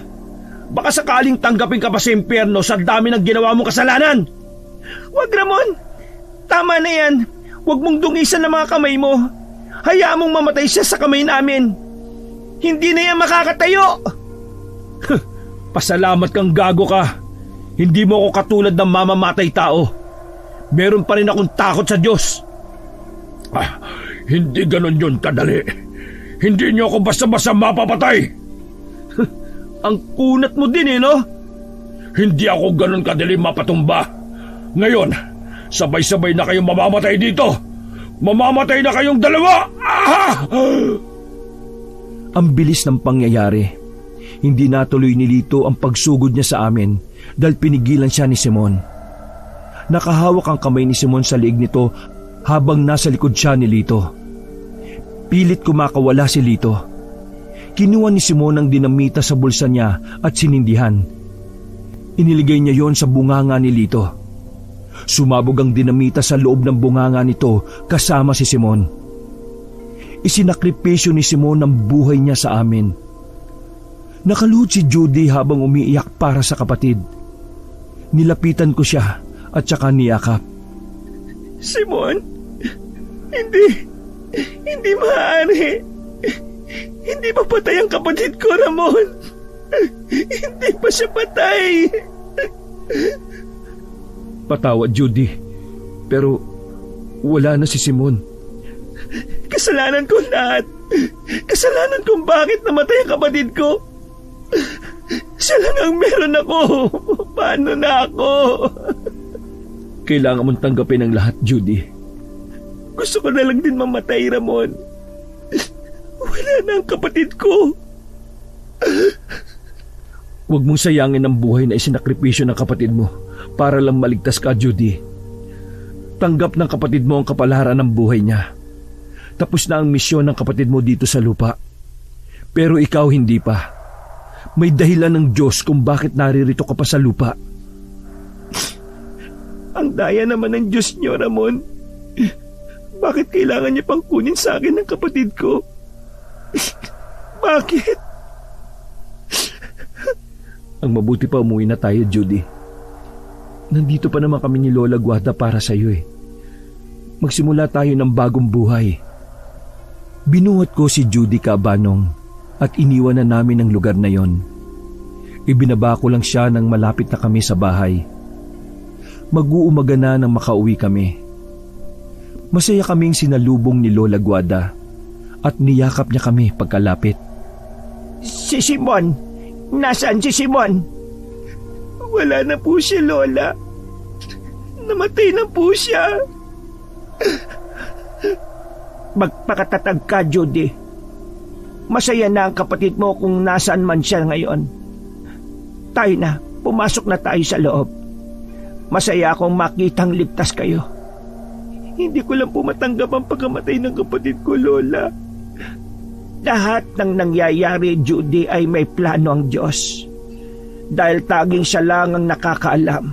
S4: Baka sakaling tanggapin ka pa sa impyerno sa dami ng ginawa mong kasalanan!
S3: Wag, Ramon! Tama na yan! Huwag mong dungisan ng mga kamay mo! Hayaan mong mamatay siya sa kamay namin! Hindi na yan makakatayo!
S4: Pasalamat kang gago ka! Hindi mo ako katulad ng mamamatay tao! Meron pa rin akong takot sa Diyos!
S5: Hindi ganon yun kadali. Hindi niyo ako basta-basta mapapatay.
S4: Ang kunat mo din no?
S5: Hindi ako ganon kadali mapatumba. Ngayon, sabay-sabay na kayong mamamatay dito. Mamamatay na kayong dalawa!
S1: Ang bilis ng pangyayari. Hindi natuloy ni Lito ang pagsugod niya sa amin dahil pinigilan siya ni Simon. Nakahawak ang kamay ni Simon sa liig nito habang nasa likod siya ni Lito. Pilit kumakawala si Lito. Kinuha ni Simon ang dinamita sa bulsa niya at sinindihan. Iniligay niya yon sa bunganga ni Lito. Sumabog ang dinamita sa loob ng bunganga nito kasama si Simon. Isinakripisyo ni Simon ang buhay niya sa amin. Nakaluhod si Judy habang umiiyak para sa kapatid. Nilapitan ko siya at saka niyakap.
S3: Simon, hindi maaari. Hindi pa patay ang kapatid ko, Ramon. Hindi pa siya patay.
S1: Patawad, Judy. Pero wala na si Simon.
S3: Kasalanan ko lahat. Kasalanan kung bakit namatay ang kapatid ko. Siya lang ang meron ako. Paano na ako?
S4: Kailangan mong tanggapin ang lahat, Judy.
S3: Gusto ko na lang din mamatay, Ramon. Wala na ang kapatid ko.
S4: Huwag mong sayangin ang buhay na isinakripisyo ng kapatid mo para lang maligtas ka, Judy. Tanggap ng kapatid mo ang kapalaran ng buhay niya. Tapos na ang misyon ng kapatid mo dito sa lupa. Pero ikaw hindi pa. May dahilan ng Diyos kung bakit naririto ka pa sa lupa.
S3: Ang daya naman ng Diyos niyo, Ramon. Bakit kailangan niya pang kunin sa akin ng kapatid ko? Bakit?
S4: Ang mabuti pa umuwi na tayo, Judy. Nandito pa naman kami ni Lola Guada para sa iyo eh. Magsimula tayo ng bagong buhay. Binuhat ko si Judy Cabanong at iniwan na namin ang lugar na yon. Ibinaba ko lang siya nang malapit na kami sa bahay. Mag-uumaga na nang makauwi kami. Masaya kaming sinalubong ni Lola Guada at niyakap niya kami pagkalapit.
S2: Si Simon! Nasaan si Simon?
S3: Wala na po siya, Lola. Namatay na po siya.
S2: Magpakatatag ka, Judy. Masaya na ang kapatid mo kung nasaan man siya ngayon. Tayo na, pumasok na tayo sa loob. Masaya akong makitang ligtas kayo.
S3: Hindi ko lang po matanggap ang pagkamatay ng kapatid ko, Lola.
S2: Lahat ng nangyayari, Judy, ay may plano ang Diyos. Dahil taging siya lang ang nakakaalam.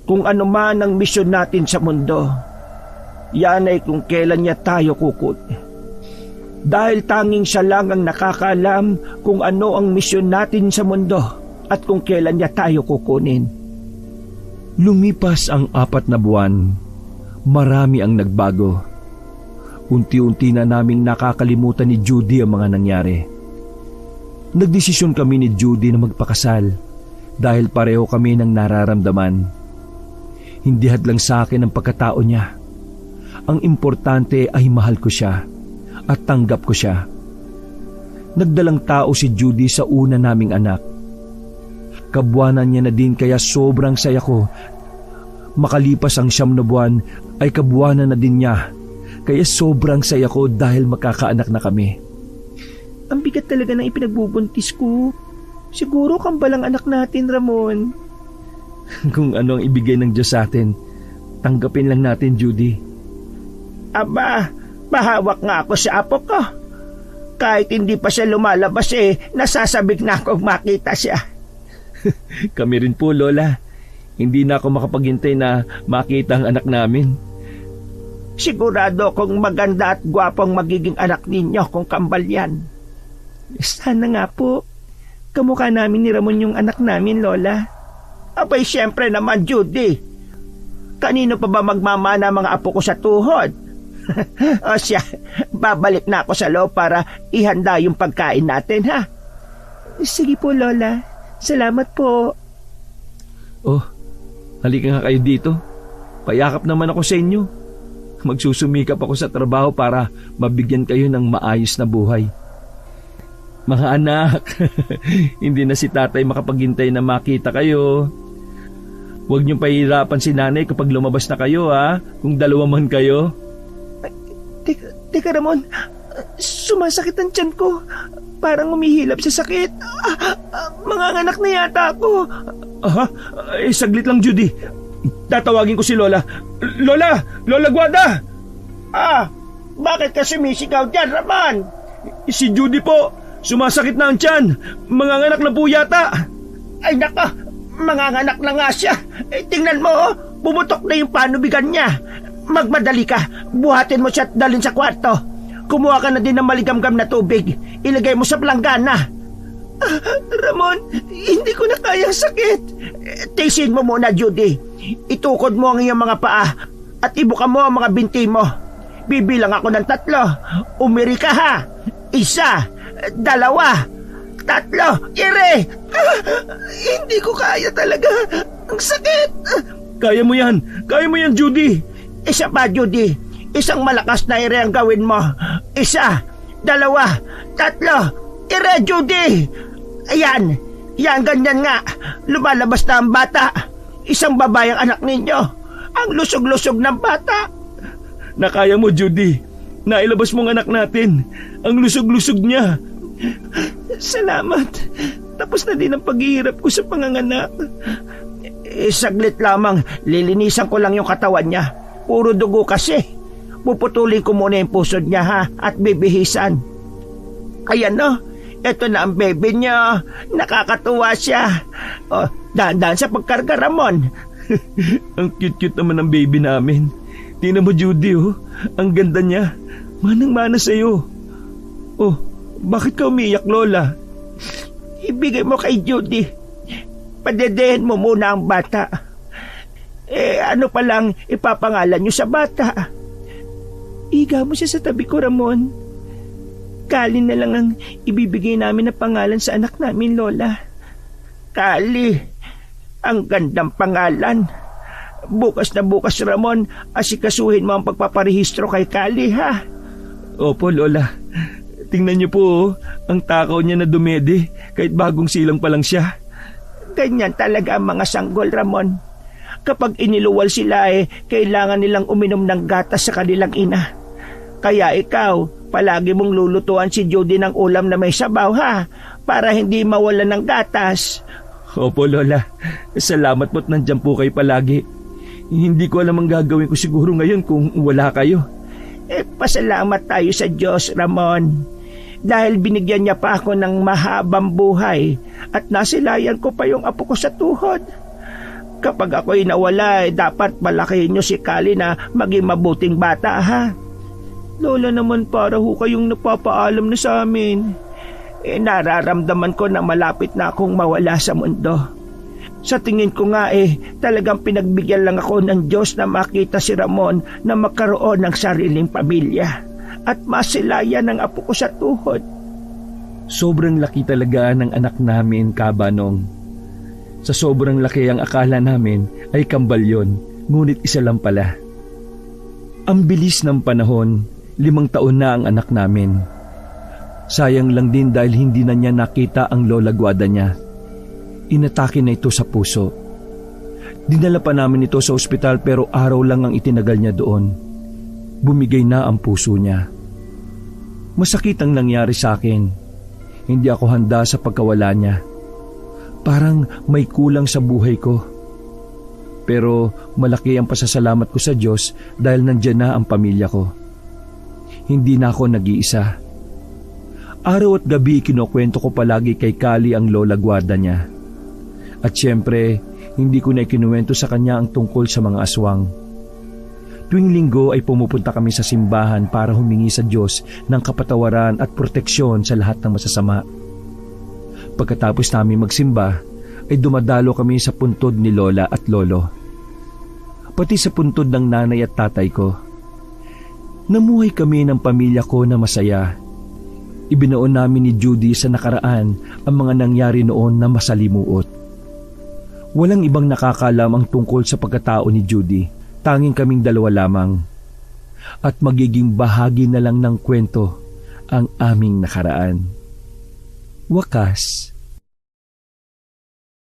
S2: Kung ano man ang misyon natin sa mundo, yan ay kung kailan niya tayo kukunin. Dahil tanging siya lang ang nakakaalam kung ano ang misyon natin sa mundo at kung kailan niya tayo kukunin.
S1: Lumipas ang 4 na buwan. Marami ang nagbago. Unti-unti na naming nakakalimutan ni Judy ang mga nangyari. Nagdesisyon kami ni Judy na magpakasal dahil pareho kami ng nararamdaman. Hindi hadlang sa akin ang pagkatao niya. Ang importante ay mahal ko siya at tanggap ko siya. Nagdalang tao si Judy sa una naming anak. Kabuwanan niya na din kaya sobrang saya ko. Makalipas ang 9 na buwan ay kabuwanan na din niya. Kaya sobrang saya ko dahil makakaanak na kami.
S3: Ang bigat talaga ng ipinagbubuntis ko. Siguro kambalang anak natin, Ramon.
S1: Kung ano ang ibigay ng Diyos sa atin, tanggapin lang natin, Judy.
S2: Aba, pahawak nga ako sa apo ko. Kahit hindi pa siya lumalabas nasasabik na akong makita siya.
S1: Kami rin po, Lola. Hindi na ako makapaghintay na makita ang anak namin.
S2: Sigurado kung maganda at gwapong magiging anak ninyo kung kambal yan.
S3: Sana nga po. Kamukha namin ni Ramon yung anak namin, Lola.
S2: Abay, syempre naman, Judy. Kanino pa ba magmamana mga apo ko sa tuhod? O siya, babalik na ako sa loob para ihanda yung pagkain natin, ha?
S3: Sige po, Lola. Salamat po.
S1: Oh, halika nga kayo dito. Payakap naman ako sa inyo. Magsusumikap ako sa trabaho para mabigyan kayo ng maayos na buhay. Mga anak, hindi na si tatay makapaghintay na makita kayo. Huwag niyong pahirapan si nanay kapag lumabas na kayo, ha? Kung dalawa man kayo.
S3: Teka, Ramon. Sumasakit ang tiyan ko. Parang umihilap sa sakit. Manganganak na yata ako.
S1: Saglit lang, Judy. Tatawagin ko si Lola. Lola! Lola Guada!
S2: Bakit ka sumisigaw dyan, Ramon?
S1: Si Judy po. Sumasakit na ang tiyan. Manganganak na po yata.
S2: Ay naka, manganganak na nga siya. Tingnan mo, bumutok na yung panubigan niya. Magmadali ka, buhatin mo siya at dalhin sa kwarto. Kumuha ka na din ng maligamgam na tubig. Ilagay mo sa planggana.
S3: Ramon, hindi ko na kaya sakit.
S2: Tiisin mo muna, Judy. Itukod mo ang iyong mga paa at ibuka mo ang mga binti mo. Bibilang ako ng 3. Umiri ka, ha? 1, 2, 3, ire!
S3: Hindi ko kaya talaga. Ang sakit.
S1: Kaya mo yan, Judy.
S2: Isa pa, Judy. Isang malakas na ire ang gawin mo. 1, 2, 3. Ire, Judy! Ayan, ganyan nga. Lumalabas na ang bata. Isang babae ang anak ninyo. Ang lusog-lusog ng bata.
S4: Nakaya mo, Judy. Nailabas mong anak natin. Ang lusog-lusog niya.
S3: Salamat. Tapos na din ang paghihirap ko sa panganganak.
S2: Saglit lamang, lilinisan ko lang yung katawan niya. Puro dugo kasi. Puputulin ko muna yung puso niya ha, at bibihisan. Ayan no, eto na ang baby niya. Nakakatuwa siya. Dahan-dahan sa pagkarga, Ramon.
S4: Ang cute-cute naman ng baby namin. Tingnan mo, Judy, oh. Ang ganda niya. Manang-mana sa'yo. Oh, bakit ka umiyak, Lola?
S2: Ibigay mo kay Judy. Padedehin mo muna ang bata. Ano palang ipapangalan niyo sa bata?
S3: Iga mo siya sa tabi ko, Ramon. Kali na lang ang ibibigay namin na pangalan sa anak namin, Lola.
S2: Kali. Ang gandang pangalan. Bukas na bukas, Ramon, asikasuhin mo ang pagpaparehistro kay Kali, ha?
S4: Opo, Lola. Tingnan niyo po, oh, ang takaw niya na dumede kahit bagong silang pa lang siya.
S2: Ganyan talaga ang mga sanggol, Ramon. Kapag iniluwal sila kailangan nilang uminom ng gatas sa kanilang ina. Kaya ikaw, palagi mong lulutuan si Judy ng ulam na may sabaw, ha? Para hindi mawalan ng gatas.
S4: Opo, Lola. Salamat po't nandyan po kayo palagi. Hindi ko alam ang gagawin ko siguro ngayon kung wala kayo.
S2: Pasalamat tayo sa Diyos, Ramon. Dahil binigyan niya pa ako ng mahabang buhay at nasilayan ko pa yung apo ko sa tuhod. Kapag ako'y nawala, dapat malakihin niyo si Kali na maging mabuting bata, ha?
S3: Lola naman, para ho kayong napapaalam na sa amin.
S2: Nararamdaman ko na malapit na akong mawala sa mundo. Sa tingin ko nga talagang pinagbigyan lang ako ng Diyos na makita si Ramon na magkaroon ng sariling pamilya at masilayan ng apo ko sa tuhod.
S1: Sobrang laki talaga ng anak namin, Kabanong. Sa sobrang laki ang akala namin ay kambal yon, ngunit isa lang pala. Ang bilis ng panahon, 5 taon na ang anak namin. Sayang lang din dahil hindi na niya nakita ang lola gwada niya. Inatake na ito sa puso. Dinala pa namin ito sa ospital pero araw lang ang itinagal niya doon. Bumigay na ang puso niya. Masakit ang nangyari sa akin. Hindi ako handa sa pagkawala niya. Parang may kulang sa buhay ko. Pero malaki ang pasasalamat ko sa Diyos dahil nandiyan na ang pamilya ko. Hindi na ako nag-iisa. Araw at gabi kinukwento ko palagi kay Kali ang lola gwarda niya. At syempre, hindi ko na ikinuwento sa kanya ang tungkol sa mga aswang. Tuwing linggo ay pumupunta kami sa simbahan para humingi sa Diyos ng kapatawaran at proteksyon sa lahat ng masasama. Pagkatapos namin magsimba, ay dumadalo kami sa puntod ni Lola at Lolo. Pati sa puntod ng nanay at tatay ko. Namuhay kami ng pamilya ko na masaya. Ibinuon namin ni Judy sa nakaraan ang mga nangyari noon na masalimuot. Walang ibang nakakalam ang tungkol sa pagkatao ni Judy, tanging kaming 2 lamang. At magiging bahagi na lang ng kwento ang aming nakaraan. Wakas,